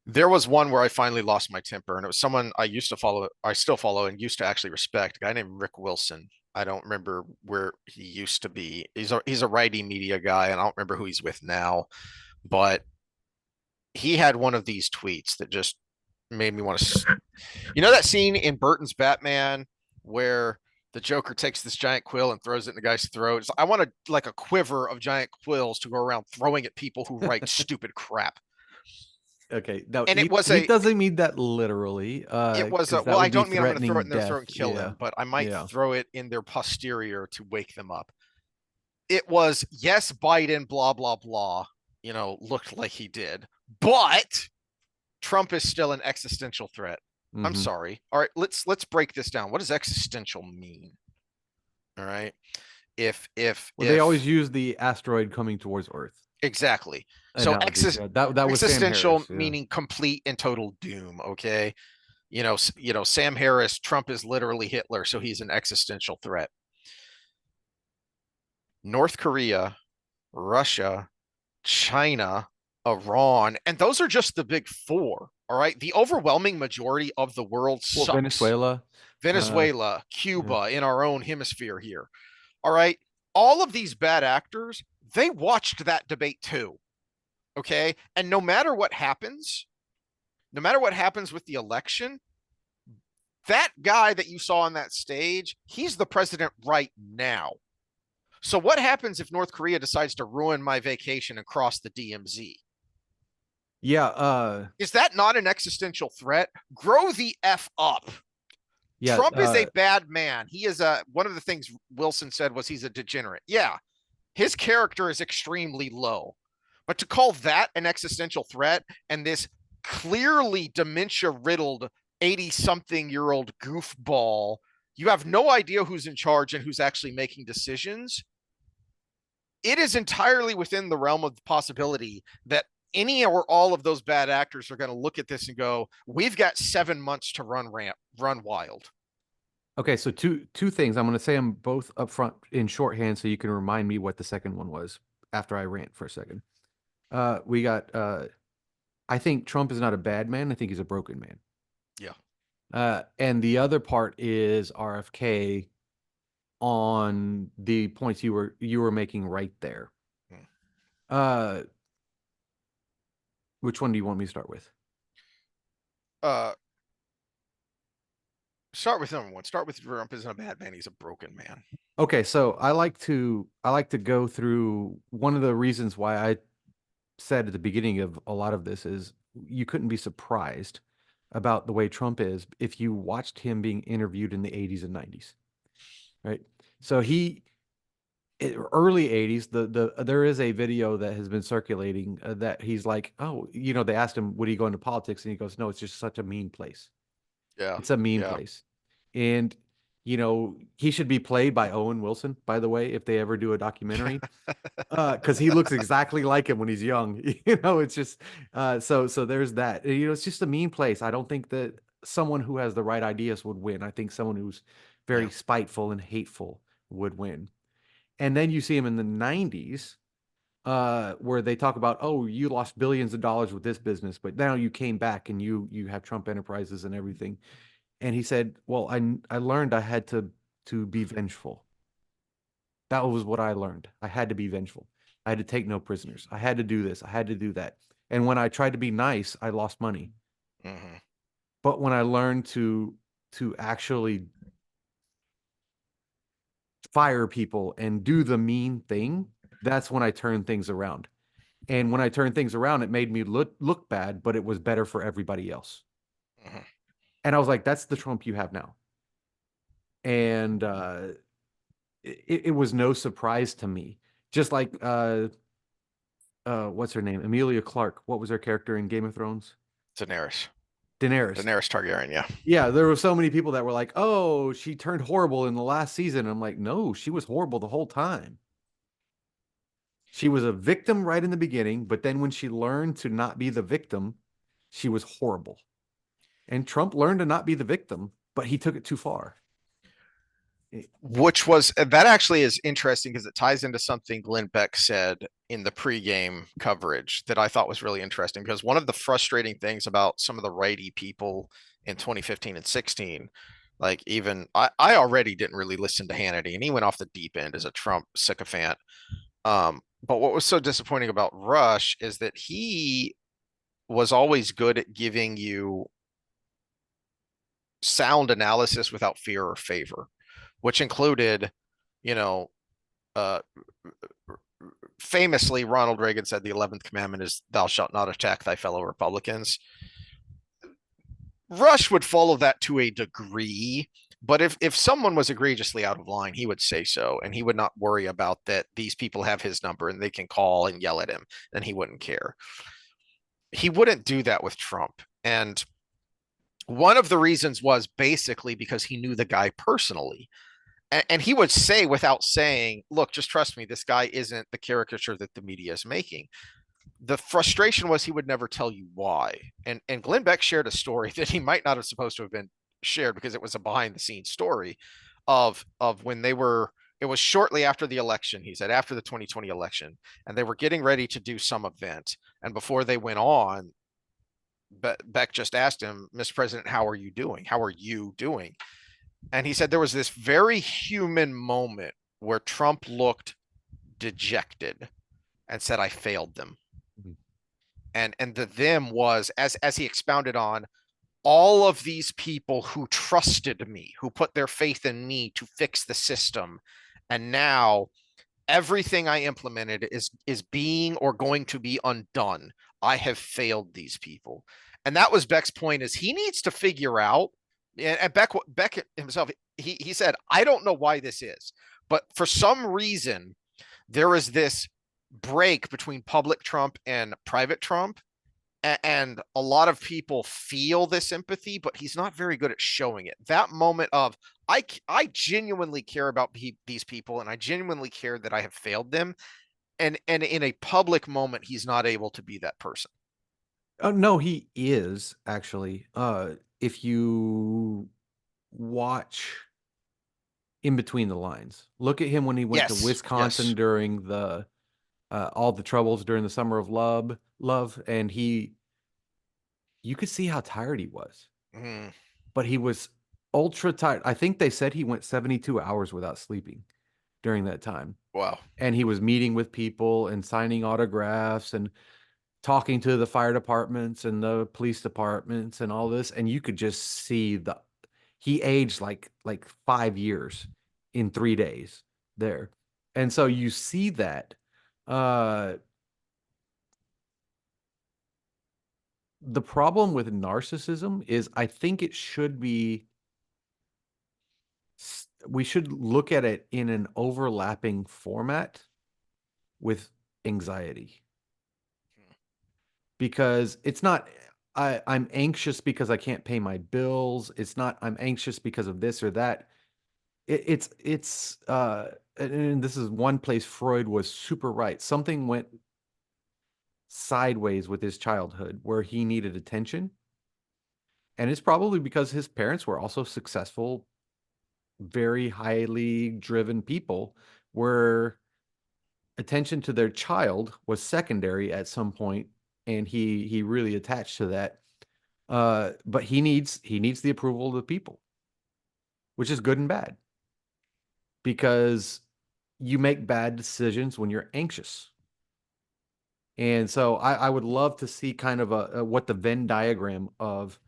There was one where I finally lost my temper, and it was someone I used to follow, I still follow and used to actually respect, a guy named Rick Wilson. I don't remember where he used to be. He's a righty media guy, and I don't remember who he's with now, but he had one of these tweets that just made me want to, you know, that scene in Burton's Batman where the Joker takes this giant quill and throws it in the guy's throat. I want a quiver of giant quills to go around throwing at people who write stupid crap. okay, now And he doesn't mean that literally. It was 'cause that well, I would be don't mean I'm going to throw it in their threatening throat and death. kill Yeah. them, but I might Yeah. throw it in their posterior to wake them up. It was, yes, Biden, blah, blah, blah, looked like he did, but Trump is still an existential threat. I'm Mhm. sorry. All right, let's break this down. What does existential mean? All right. Well, they always use the asteroid coming towards Earth. Exactly. So analogy. That was Sam existential Harris, yeah. meaning complete and total doom. Okay. Sam Harris, Trump is literally Hitler, so he's an existential threat. North Korea, Russia, China, Iran, and those are just the big four. All right. The overwhelming majority of the world Well, sucks. Venezuela, Cuba, in our own hemisphere here. All right. All of these bad actors, they watched that debate too. Okay. And no matter what happens with the election, that guy that you saw on that stage, he's the president right now. So what happens if North Korea decides to ruin my vacation and cross the DMZ? Yeah. Is that not an existential threat? Grow the F up. Yeah, Trump is a bad man. He is one of the things Wilson said was he's a degenerate. Yeah. His character is extremely low. But to call that an existential threat and this clearly dementia-riddled 80-something-year-old goofball, you have no idea who's in charge and who's actually making decisions. It is entirely within the realm of the possibility that any or all of those bad actors are going to look at this and go, we've got 7 months to run wild. Okay, so two things. I'm going to say them both up front in shorthand so you can remind me what the second one was after I rant for a second. We got, I think Trump is not a bad man. I think he's a broken man. Yeah. And the other part is RFK on the points you were making right there. Which one do you want me to start with? Start with number one. Start with Trump isn't a bad man. He's a broken man. Okay, so I like to go through one of the reasons why I said at the beginning of a lot of this is you couldn't be surprised about the way Trump is if you watched him being interviewed in the 80s and 90s. Right? So early 80s, there is a video that has been circulating that he's like, oh, they asked him, would he go into politics? And he goes, no, it's just such a mean place. Yeah. It's a mean place. And you know, he should be played by Owen Wilson, by the way, if they ever do a documentary. Because he looks exactly like him when he's young. You know, it's just so there's that. You know, it's just a mean place. I don't think that someone who has the right ideas would win. I think someone who's very Yeah. spiteful and hateful would win. And then you see him in the 90s, where they talk about, oh, you lost billions of dollars with this business, but now you came back and you have Trump Enterprises and everything. And he said, well, I learned I had to be vengeful. That was what I learned. I had to be vengeful. I had to take no prisoners. I had to do this. I had to do that. And when I tried to be nice, I lost money. Mhm. But when I learned to actually fire people and do the mean thing, that's when I turned things around. And when I turned things around, it made me look bad, but it was better for everybody else. Mhm. And I was like, that's the Trump you have now. And it was no surprise to me. Just like what's her name? Emilia Clarke. What was her character in Game of Thrones? Daenerys. Daenerys. Daenerys Targaryen, yeah. Yeah, there were so many people that were like, "Oh, she turned horrible in the last season." I'm like, "No, she was horrible the whole time. She was a victim right in the beginning, but then when she learned to not be the victim, she was horrible." And Trump learned to not be the victim, but he took it too far. Which was that actually is interesting because it ties into something Glenn Beck said in the pregame coverage that I thought was really interesting. Because one of the frustrating things about some of the righty people in 2015 and 16, like even I already didn't really listen to Hannity, and he went off the deep end as a Trump sycophant. But what was so disappointing about Rush is that he was always good at giving you sound analysis without fear or favor, which included, you know, uh, famously, Ronald Reagan said the 11th commandment is thou shalt not attack thy fellow Republicans. Rush would follow that to a degree, but if someone was egregiously out of line, he would say so, and he would not worry about that these people have his number and they can call and yell at him, and he wouldn't care. He wouldn't do that with Trump. And one of the reasons was basically because he knew the guy personally. And he would say without saying, look, just trust me, this guy isn't the caricature that the media is making. The frustration was he would never tell you why. And Glenn Beck shared a story that he might not have supposed to have been shared because it was a behind the scenes story of when they were, it was shortly after the election, he said, after the 2020 election, and they were getting ready to do some event. And before they went on, Beck just asked him, Mr. President, how are you doing? How are you doing? And he said there was this very human moment where Trump looked dejected and said, I failed them. Mhm. And the them was, as he expounded on, all of these people who trusted me, who put their faith in me to fix the system. And now everything I implemented is being or going to be undone. I have failed these people. And that was Beck's point, is he needs to figure out, and Beck himself, he said, I don't know why this is, but for some reason, there is this break between public Trump and private Trump. And a lot of people feel this empathy, but he's not very good at showing it. That moment of, I genuinely care about these people, and I genuinely care that I have failed them. And in a public moment, he's not able to be that person. Oh no, he is actually. If you watch in between the lines, look at him when he went to Yes, Wisconsin yes. during the all the troubles during the summer of love, and you could see how tired he was, Mm, but he was ultra tired. I think they said he went 72 hours without sleeping during that time. wow. And he was meeting with people and signing autographs and talking to the fire departments and the police departments and all this. And you could just see he aged like 5 years in 3 days there. And so you see that. Uh, the problem with narcissism is I think it should be, we should look at it in an overlapping format with anxiety, because it's not I'm anxious because I can't pay my bills. It's not I'm anxious because of this or that. it's and this is one place Freud was super right. Something went sideways with his childhood where he needed attention. And it's probably because his parents were also successful, very highly driven people, where attention to their child was secondary at some point, and he really attached to that. But he needs the approval of the people, which is good and bad, because you make bad decisions when you're anxious. And so I would love to see kind of a what the Venn diagram of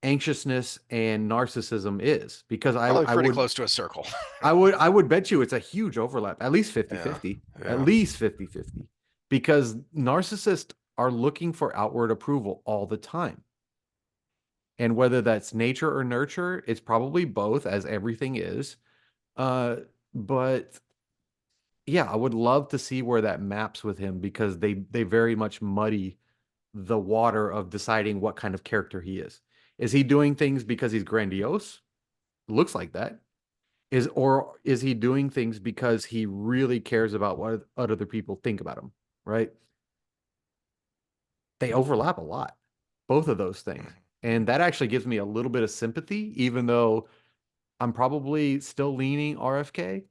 anxiousness and narcissism is, because Probably I pretty would close to a circle. I would bet you it's a huge overlap, at least 50-50, Yeah. at least 50-50, because narcissists are looking for outward approval all the time. And whether that's nature or nurture, it's probably both, as everything is. But yeah, I would love to see where that maps with him, because they very much muddy the water of deciding what kind of character he is. Is he doing things because he's grandiose? Looks like that. Or is he doing things because he really cares about what other people think about him, right? They overlap a lot, both of those things. And that actually gives me a little bit of sympathy, even though I'm probably still leaning RFK.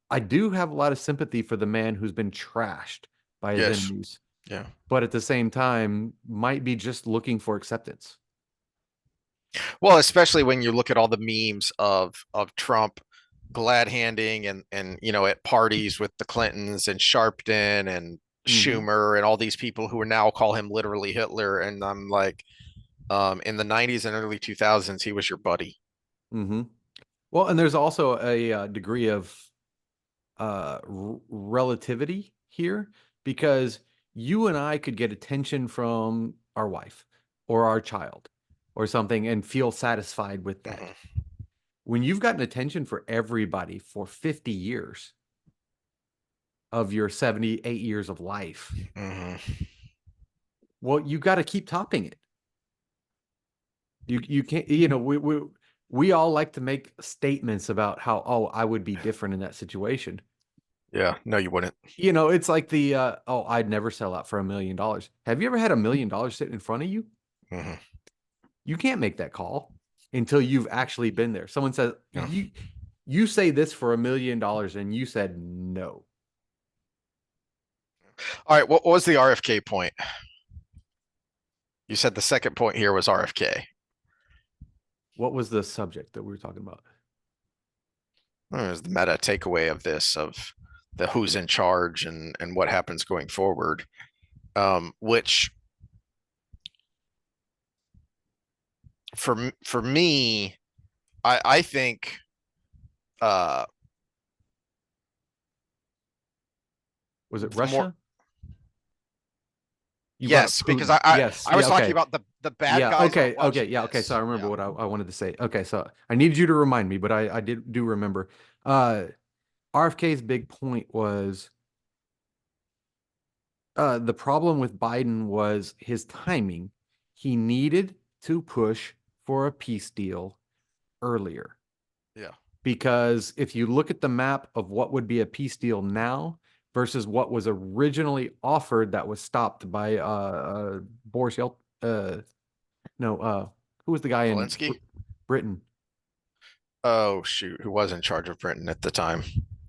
I do have a lot of sympathy for the man who's been trashed by his Yes. enemies, Yeah. but at the same time might be just looking for acceptance. Well, especially when you look at all the memes of Trump glad handing and at parties with the Clintons and Sharpton and Schumer and all these people who are now call him literally Hitler. And I'm like, in the 90s and early 2000s, he was your buddy. Mm-hmm. Well, and there's also a degree of relativity here, because you and I could get attention from our wife or our child or something and feel satisfied with that. When you've gotten attention for everybody for 50 years of your 78 years of life, well, you got to keep topping it. You can't, we all like to make statements about how, oh, I would be different in that situation. Yeah, no, you wouldn't. It's like the oh, I'd never sell out for $1 million. Have you ever had $1 million sitting in front of you? You can't make that call until you've actually been there. Someone says, you say this for $1 million, and you said no. All right, what was the RFK point? You said the second point here was RFK. What was the subject that we were talking about? It was the meta takeaway of this, of the who's in charge and what happens going forward, which for me, I think was it Russia? Yes, because I was talking about the bad guys. Okay. So I remember what I wanted to say. Okay, so I needed you to remind me, but I do remember. RFK's big point was the problem with Biden was his timing. He needed to push for a peace deal earlier. Yeah. Because if you look at the map of what would be a peace deal now versus what was originally offered, that was stopped by Boris Yeltsin. Who was the guy Zelensky? in Britain? Oh shoot, who was in charge of Britain at the time?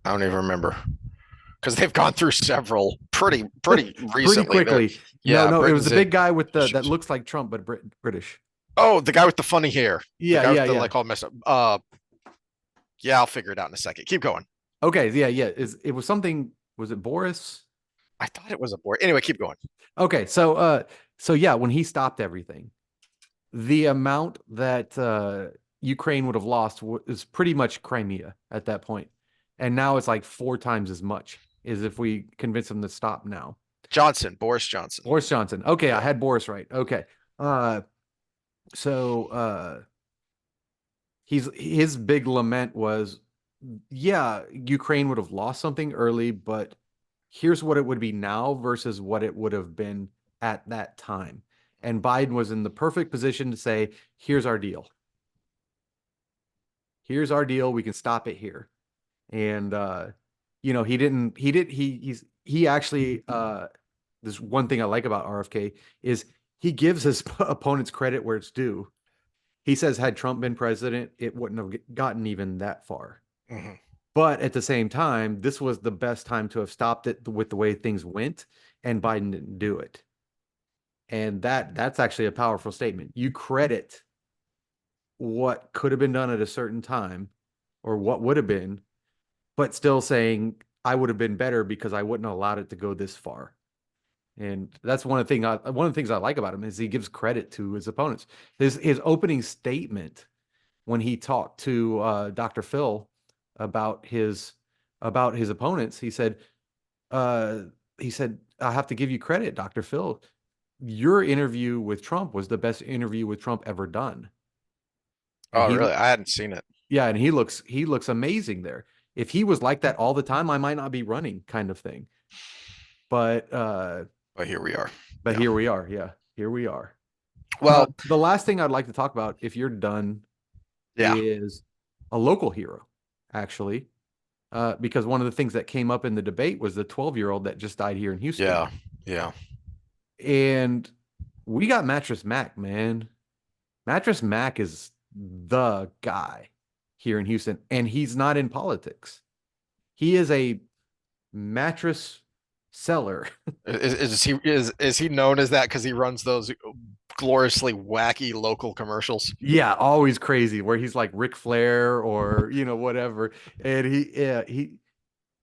I don't even remember, because they've gone through several pretty recently. Pretty quickly. No, it was the big guy with that looks like Trump but British. Oh, the guy with the funny hair. Yeah, the like all messed up. Yeah, I'll figure it out in a second. Keep going. Okay, yeah. It was something. Was it Boris? I thought it was a Boris. Anyway, keep going. Okay, so yeah, when he stopped everything, the amount that Ukraine would have lost was pretty much Crimea at that point, and now it's like 4 times as much as if we convince him to stop now. Boris Johnson. Okay, yeah. I had Boris right. Okay, so his big lament was, yeah, Ukraine would have lost something early, but here's what it would be now versus what it would have been at that time. And Biden was in the perfect position to say, here's our deal. Here's our deal. We can stop it here. And he actually this one thing I like about RFK is he gives his opponents credit where it's due. He says had Trump been president, it wouldn't have gotten even that far. Mm-hmm. But at the same time, this was the best time to have stopped it with the way things went, and Biden didn't do it. And that's actually a powerful statement. You credit what could have been done at a certain time or what would have been, but still saying I would have been better because I wouldn't have allowed it to go this far. And that's one of the things I like about him is he gives credit to his opponents. His opening statement when he talked to Dr. Phil about his opponents, he said, I have to give you credit, Dr. Phil. Your interview with Trump was the best interview with Trump ever done. And Oh, really? I hadn't seen it. Yeah, and he looks amazing there. If he was like that all the time, I might not be running, kind of thing. But here we are. Here we are. Yeah, here we are. Well, the last thing I'd like to talk about, if you're done, is a local hero, actually. Because one of the things that came up in the debate was the 12-year-old that just died here in Houston. Yeah. And we got Mattress Mac, man. Mattress Mac is the guy here in Houston, and he's not in politics. He is a mattress seller. Is he known as that because he runs those gloriously wacky local commercials? Yeah, always crazy, where he's like Ric Flair or whatever. And he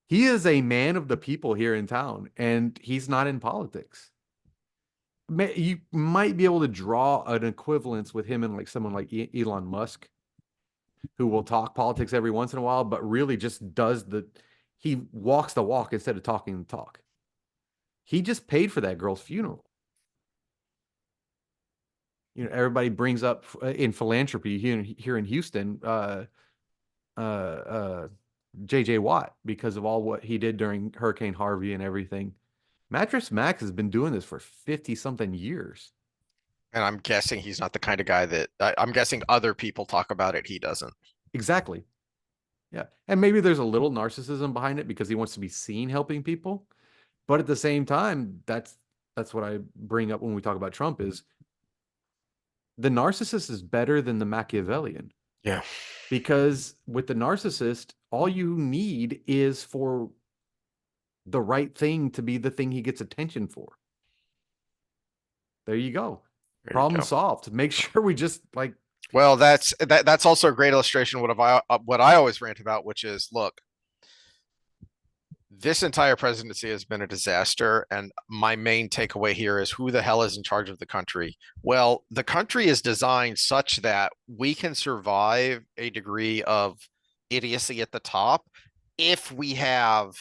is a man of the people here in town, and he's not in politics. You might be able to draw an equivalence with him and like someone like Elon Musk, who will talk politics every once in a while, but really just he walks the walk instead of talking the talk. He just paid for that girl's funeral. Everybody brings up in philanthropy here in Houston, JJ Watt, because of all what he did during Hurricane Harvey and everything. Mattress Max has been doing this for 50 something years. And I'm guessing he's not the kind of guy that I'm guessing other people talk about it. He doesn't. Exactly. Yeah. And maybe there's a little narcissism behind it because he wants to be seen helping people. But at the same time, that's what I bring up when we talk about Trump is the narcissist is better than the Machiavellian. Yeah. Because with the narcissist, all you need is for the right thing to be the thing he gets attention for. There you go. Problem solved. Make sure we just like. Well, that's also a great illustration of what I always rant about, which is, look, this entire presidency has been a disaster. And my main takeaway here is who the hell is in charge of the country? Well, the country is designed such that we can survive a degree of idiocy at the top if we have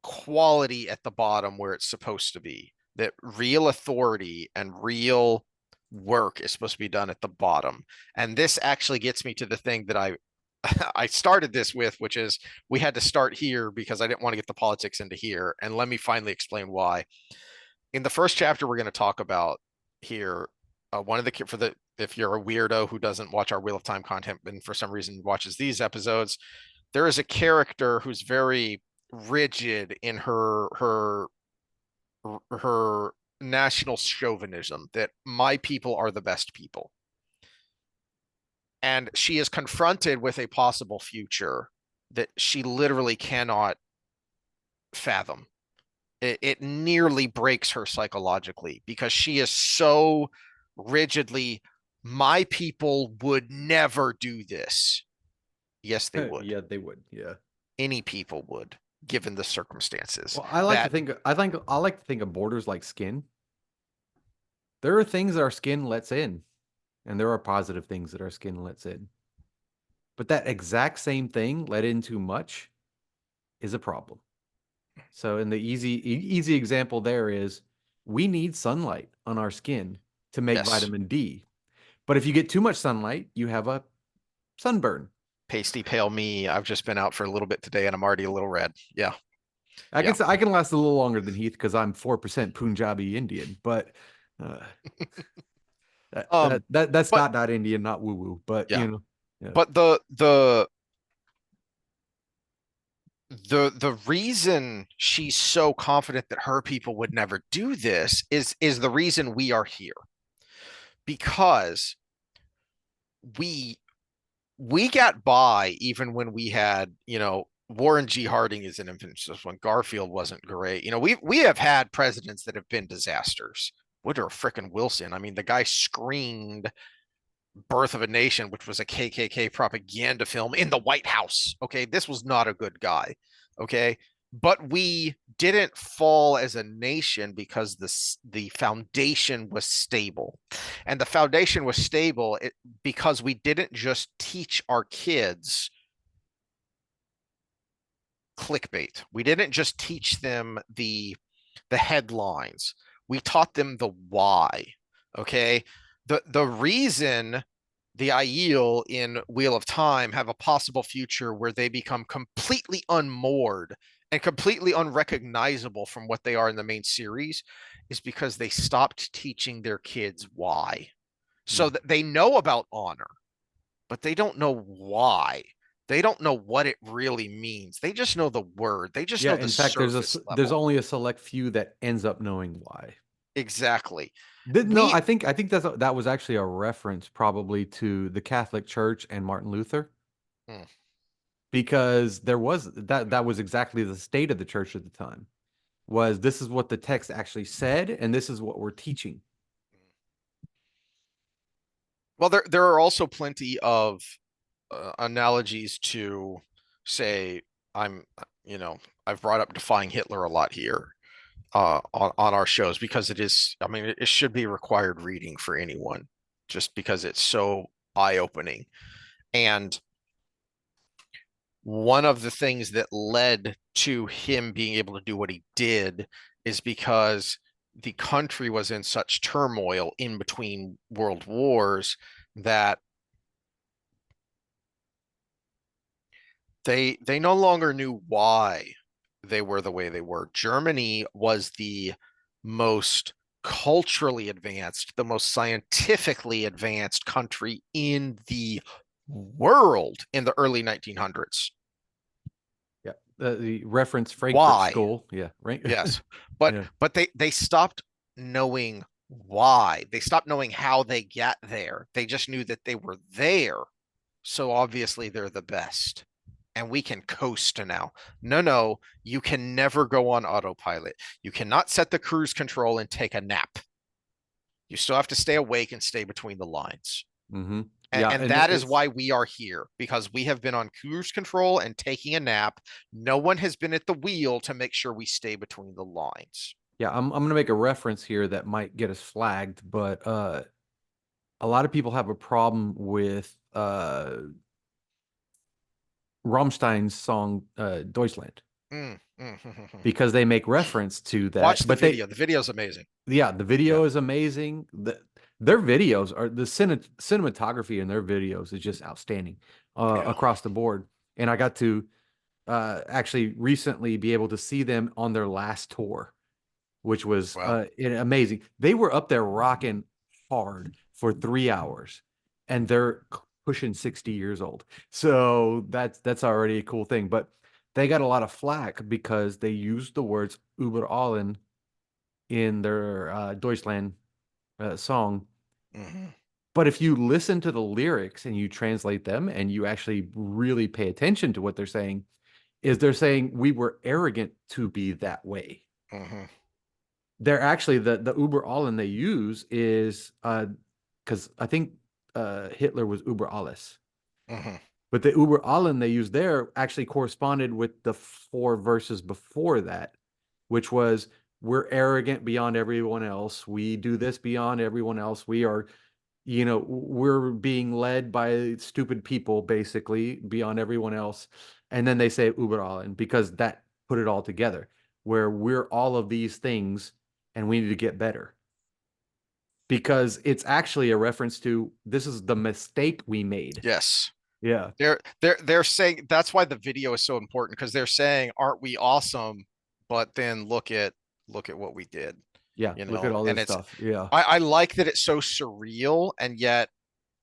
quality at the bottom where it's supposed to be. That real authority and real work is supposed to be done at the bottom. And this actually gets me to the thing that I started this with, which is we had to start here because I didn't want to get the politics into here. And let me finally explain why. In the first chapter, we're going to talk about here, if you're a weirdo who doesn't watch our Wheel of Time content and for some reason watches these episodes, there is a character who's very rigid in her national chauvinism that my people are the best people. And she is confronted with a possible future that she literally cannot fathom. It nearly breaks her psychologically because she is so rigidly, my people would never do this. Yes, they would. Yeah, they would. Yeah. Any people would, given the circumstances. Well, I like to think of borders like skin. There are things that our skin lets in, and there are positive things that our skin lets in. But that exact same thing let in too much is a problem. So in the easy example there is we need sunlight on our skin to make vitamin D. But if you get too much sunlight, you have a sunburn. Pasty pale me. I've just been out for a little bit today and I'm already a little red. Yeah. I can last a little longer than Heath because I'm 4% Punjabi Indian, but that's not Indian, not woo woo. But Yeah. But the reason she's so confident that her people would never do this is the reason we are here. Because we we got by even when we had, Warren G. Harding is an infamous when Garfield wasn't great. We have had presidents that have been disasters. Woodrow frickin' Wilson. I mean, the guy screened Birth of a Nation, which was a KKK propaganda film in the White House. Okay, this was not a good guy. Okay, but we didn't fall as a nation because the foundation was stable, and the foundation was stable because we didn't just teach our kids clickbait. We didn't just teach them the headlines. We taught them the why. Okay, the reason the Aiel in Wheel of Time have a possible future where they become completely unmoored and completely unrecognizable from what they are in the main series is because they stopped teaching their kids why. So that they know about honor, but they don't know why. They don't know what it really means. They just know the word. They just Yeah, know the in fact, surface there's level. only a select few that ends up knowing why. Exactly. No, We I think that was actually a reference probably to the Catholic Church and Martin Luther, Hmm. because there was that was exactly the state of the church at the time. Was this is what the text actually said, and this is what we're teaching. Well, there are also plenty of analogies to say I'm, I've brought up defying Hitler a lot here on our shows because it is, I mean, it should be required reading for anyone just because it's so eye-opening. And one of the things that led to him being able to do what he did is because the country was in such turmoil in between world wars that they no longer knew why they were the way they were. Germany was the most culturally advanced, the most scientifically advanced country in the world in the early 1900s. Yeah, the reference Frankfurt Why? School. Yeah, right. Yes. But Yeah. but they stopped knowing why. They stopped knowing how they get there. They just knew that they were there. So obviously they're the best. And we can coast now. No, you can never go on autopilot. You cannot set the cruise control and take a nap. You still have to stay awake and stay between the lines. Mm-hmm. And, Yeah, and and that is it's why we are here, because we have been on cruise control and taking a nap. No one has been at the wheel to make sure we stay between the lines. yeah. I'm gonna make a reference here that might get us flagged, but a lot of people have a problem with Rammstein's song Deutschland, because they make reference to Watch that. the But video. The video is amazing. yeah, the video Yeah. is amazing. Their videos are cinematography in their videos is just outstanding Yeah. across the board. And I got to actually recently be able to see them on their last tour, which was Wow. amazing. They were up there rocking hard for 3 hours, and they're pushing 60 years old. So that's already a cool thing. But they got a lot of flack because they used the words Über allen in their Deutschland song. Mm-hmm. But if you listen to the lyrics and you translate them and you actually really pay attention to what they're saying, is they're saying we were arrogant to be that way. Mm-hmm. They're actually the Uber Allen they use is because I think Hitler was Uber alles. Mm-hmm. But the Uber Allen they used there actually corresponded with the 4 verses before that, which was we're arrogant beyond everyone else. We do this beyond everyone else. We are, we're being led by stupid people, basically, beyond everyone else. And then they say Uber Allen because that put it all together, where we're all of these things and we need to get better. Because it's actually a reference to this is the mistake we made. Yes. Yeah. They're saying that's why the video is so important, because they're saying, aren't we awesome? But then look at what we did. Yeah. Look at all And this it's stuff. Yeah. I like that it's so surreal, and yet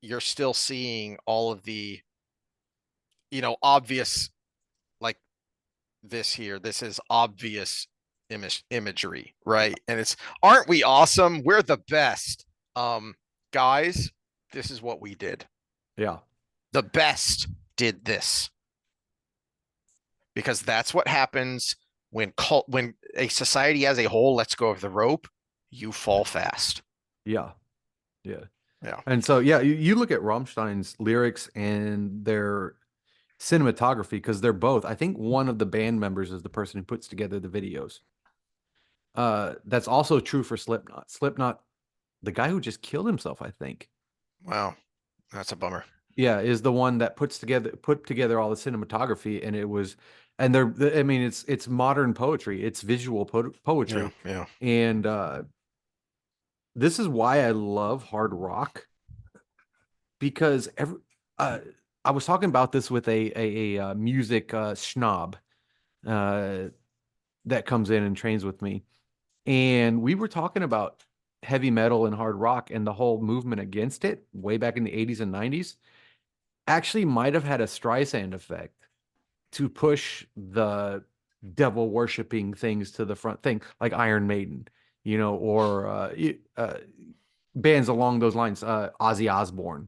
you're still seeing all of the obvious, like this here. This is obvious imagery, right? And it's, aren't we awesome? We're the best. Guys, this is what we did. Yeah. The best did this. Because that's what happens when a society as a whole lets go of the rope, you fall fast. Yeah. Yeah. Yeah. And so, yeah, you look at Rammstein's lyrics and their cinematography, because they're both, I think one of the band members is the person who puts together the videos. That's also true for Slipknot. Slipknot, the guy who just killed himself, I think. Wow. That's a bummer. Yeah, is the one that put together all the cinematography, and it was, and I mean, it's modern poetry, it's visual poetry, Yeah. and this is why I love hard rock, because I was talking about this with a music snob that comes in and trains with me, and we were talking about heavy metal and hard rock and the whole movement against it way back in the 80s and 90s actually might have had a Streisand effect to push the devil worshiping things to the front, thing like Iron Maiden, or bands along those lines, Ozzy Osbourne,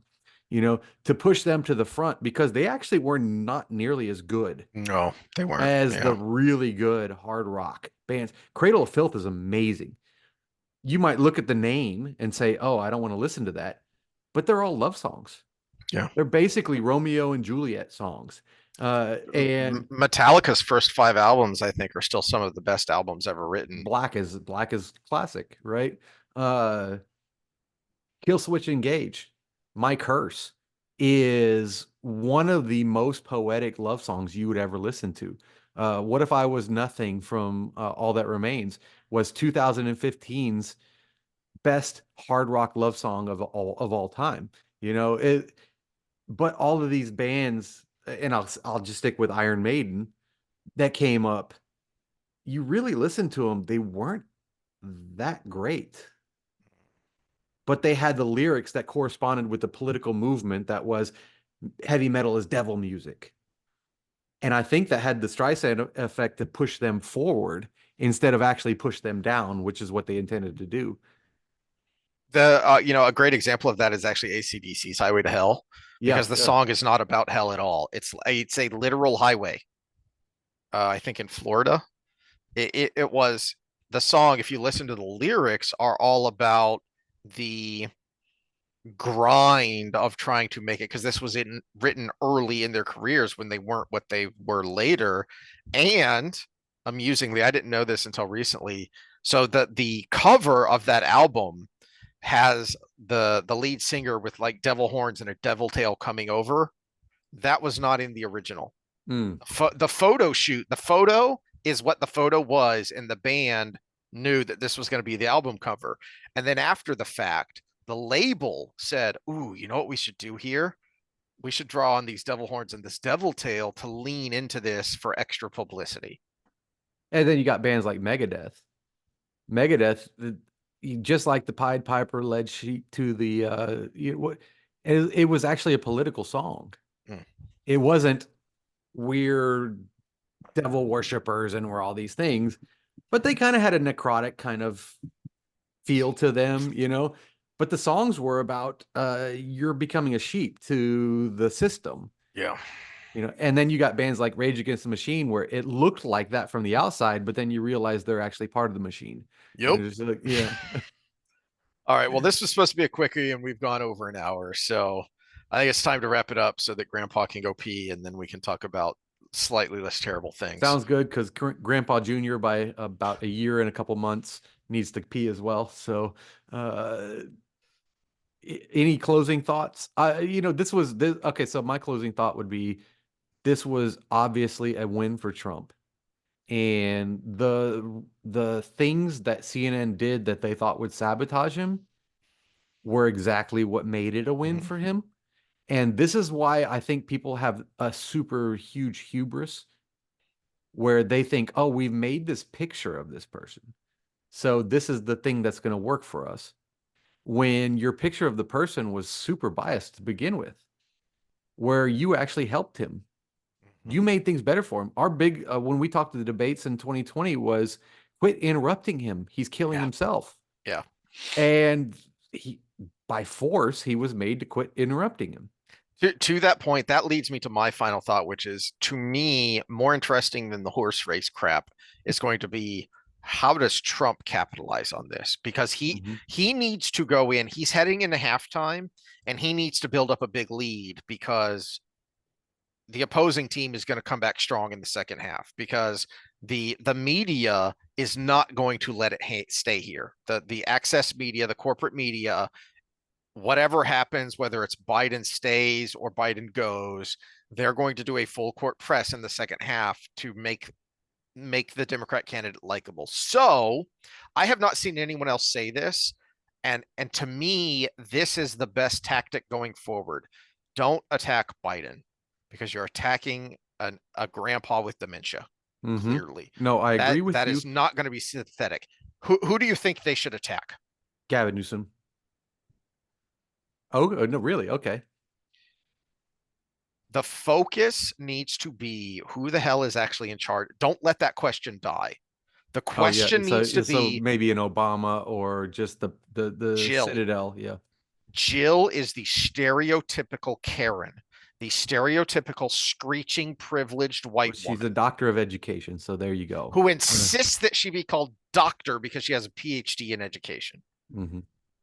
to push them to the front, because they actually were not nearly as good No, they weren't. as the really good hard rock bands. Cradle of Filth is amazing. You might look at the name and say, "Oh, I don't want to listen to that," but they're all love songs. Yeah. They're basically Romeo and Juliet songs. And Metallica's first 5 albums, I think, are still some of the best albums ever written. Black is classic, right? Kill Switch Engage, My Curse is one of the most poetic love songs you would ever listen to. What If I Was Nothing from All That Remains was 2015's best hard rock love song of all time. But all of these bands, and I'll just stick with Iron Maiden, that came up. You really listen to them, they weren't that great, but they had the lyrics that corresponded with the political movement that was heavy metal is devil music. And I think that had the Streisand effect to push them forward instead of actually push them down, which is what they intended to do. A great example of that is actually AC/DC's Highway to Hell, because the song is not about hell at all. It's a literal highway. I think in Florida, it was the song. If you listen to the lyrics, are all about the grind of trying to make it, because this was written early in their careers when they weren't what they were later. And amusingly, I didn't know this until recently. So the cover of that album has the lead singer with like devil horns and a devil tail coming over. That was not in the original. The photo shoot, the photo is what the photo was, and the band knew that this was going to be the album cover. And then after the fact, the label said, "Ooh, you know what we should do here? We should draw on these devil horns and this devil tail to lean into this for extra publicity." And then you got bands like Megadeth. Just like the Pied Piper led sheep to the it was actually a political song. It wasn't weird devil worshippers and we're all these things, but they kind of had a necrotic kind of feel to them, but the songs were about you're becoming a sheep to the system. Yeah. And then you got bands like Rage Against the Machine where it looked like that from the outside, but then you realize they're actually part of the machine. Yep. Like, yeah. All right. Well, this was supposed to be a quickie, and we've gone over an hour. So I think it's time to wrap it up so that Grandpa can go pee, and then we can talk about slightly less terrible things. Sounds good, because Grandpa Jr. by about a year and a couple months needs to pee as well. So any closing thoughts? Okay, so my closing thought would be this was obviously a win for Trump. And the things that CNN did that they thought would sabotage him were exactly what made it a win for him. And this is why I think people have a super huge hubris where they think, oh, we've made this picture of this person, so this is the thing that's going to work for us. When your picture of the person was super biased to begin with, where you actually helped him You made things better for him. Our big when we talked to the debates in 2020 was quit interrupting him. He's killing Yeah. himself. Yeah. And he by force he was made to quit interrupting him. To that point, that leads me to my final thought, which is, to me, more interesting than the horse race crap is going to be, how does Trump capitalize on this? Because he needs to go in. He's heading into halftime, and he needs to build up a big lead because the opposing team is going to come back strong in the second half, because the media is not going to let it stay here. The access media, the corporate media, whatever happens, whether it's Biden stays or Biden goes, they're going to do a full court press in the second half to make the Democrat candidate likable. So I have not seen anyone else say this. And to me, this is the best tactic going forward. Don't attack Biden, because you're attacking a grandpa with dementia. Clearly. No, I agree with that you. That is not going to be synthetic. Who do you think they should attack? Gavin Newsom. Oh, no, really? Okay. The focus needs to be who the hell is actually in charge. Don't let that question die. The question needs to be, maybe an Obama or just the Jill. Citadel. Yeah. Jill is the stereotypical Karen, the stereotypical screeching privileged white She's woman. a doctor of education, so there you go. Who insists that she be called doctor because she has a PhD in education.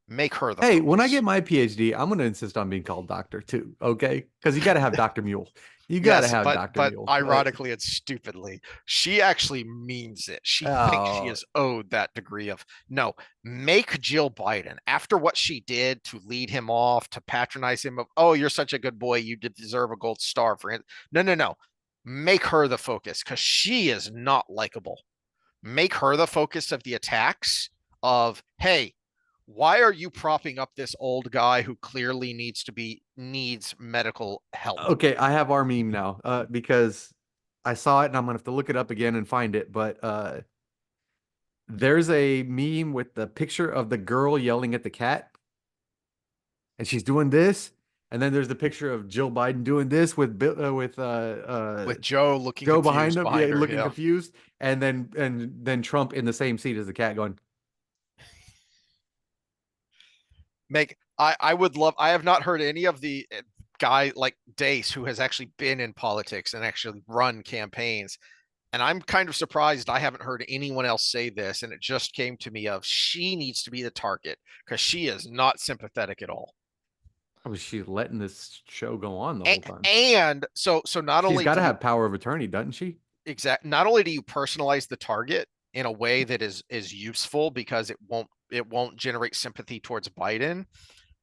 Make her the Hey, focus. when I get my PhD, I'm going to insist on being called doctor too, okay? Because you got to have Dr. Mule. You got to have Dr. Mule. But ironically and stupidly, she actually means it. She thinks she is owed that degree of, no, make Jill Biden, after what she did to lead him off, to patronize him of, oh, you're such a good boy, you deserve a gold star for it. No. Make her the focus, because she is not likable. Make her the focus of the attacks of, hey, why are you propping up this old guy who clearly needs medical help? Okay, I have our meme now because I saw it and I'm gonna have to look it up again and find it. But there's a meme with the picture of the girl yelling at the cat, and she's doing this, and then there's the picture of Jill Biden doing this with Joe looking Joe behind him, her, looking confused, and then Trump in the same seat as the cat going. I would love. I have not heard any of the guy like Dace who has actually been in politics and actually run campaigns. And I'm kind of surprised I haven't heard anyone else say this. And it just came to me of, she needs to be the target, because she is not sympathetic at all. Oh, she's letting this show go on the whole time. And so not only she's got to have power of attorney, doesn't she? Exactly. Not only do you personalize the target in a way that is useful, because it won't generate sympathy towards Biden,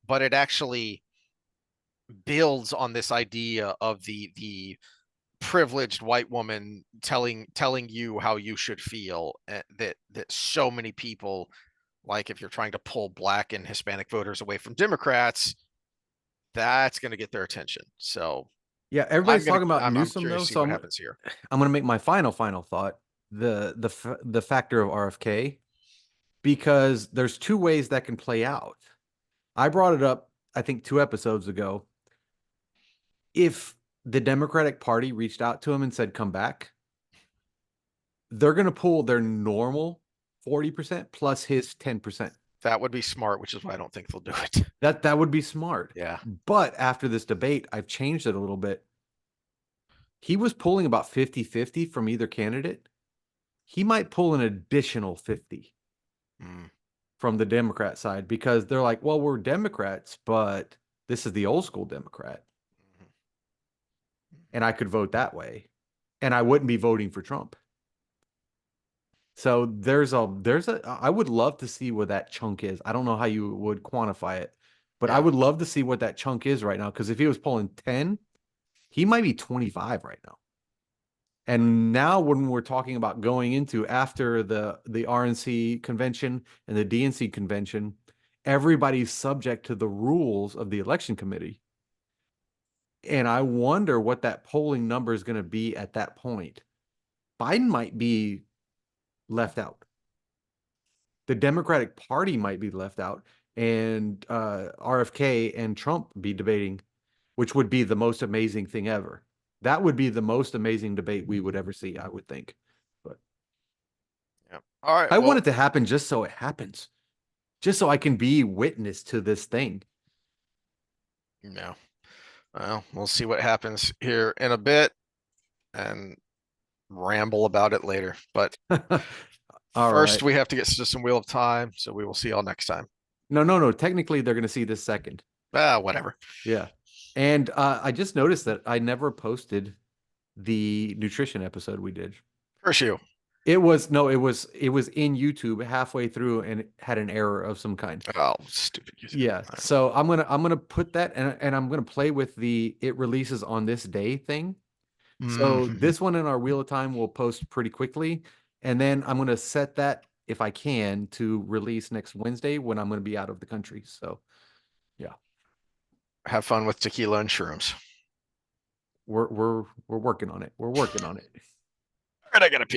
but it actually builds on this idea of the privileged white woman telling you how you should feel, that so many people, like, if you're trying to pull Black and Hispanic voters away from Democrats, that's going to get their attention. So yeah, everybody's talking about Newsom though, so what happens here. I'm going to make my final thought, the factor of RFK, because there's two ways that can play out. I brought it up, I think 2 episodes ago. If the Democratic Party reached out to him and said, come back, they're going to pull their normal 40% plus his 10%. That would be smart, which is why I don't think they'll do it. That would be smart. Yeah. But after this debate, I've changed it a little bit. He was pulling about 50-50 from either candidate. He might pull an additional 50 from the Democrat side, because they're like, well, we're Democrats, but this is the old school Democrat. And I could vote that way, and I wouldn't be voting for Trump. So I would love to see what that chunk is. I don't know how you would quantify it, but I would love to see what that chunk is right now. Because if he was pulling 10, he might be 25 right now. And now when we're talking about going into after the RNC convention and the DNC convention, everybody's subject to the rules of the election committee. And I wonder what that polling number is going to be at that point. Biden might be left out. The Democratic Party might be left out, and RFK and Trump be debating, which would be the most amazing thing ever. That would be the most amazing debate we would ever see, I would think. But Yeah. All right. I well, want it to happen just so it happens, just so I can be witness to this thing. No. Well, we'll see what happens here in a bit and ramble about it later. But All first, right. we have to get to some Wheel of Time. So we will see y'all next time. No. Technically, they're going to see this second. Whatever. Yeah. And I just noticed that I never posted the nutrition episode we did. Curse you. It was in YouTube halfway through and it had an error of some kind. Oh, stupid. YouTube. Yeah. So I'm gonna put that and I'm gonna play with the it releases on this day thing. So Mhm. this one in our Wheel of Time will post pretty quickly. And then I'm gonna set that, if I can, to release next Wednesday when I'm gonna be out of the country. So yeah. Have fun with tequila and shrooms. We're working on it. We're working on it. All right, I gotta pee.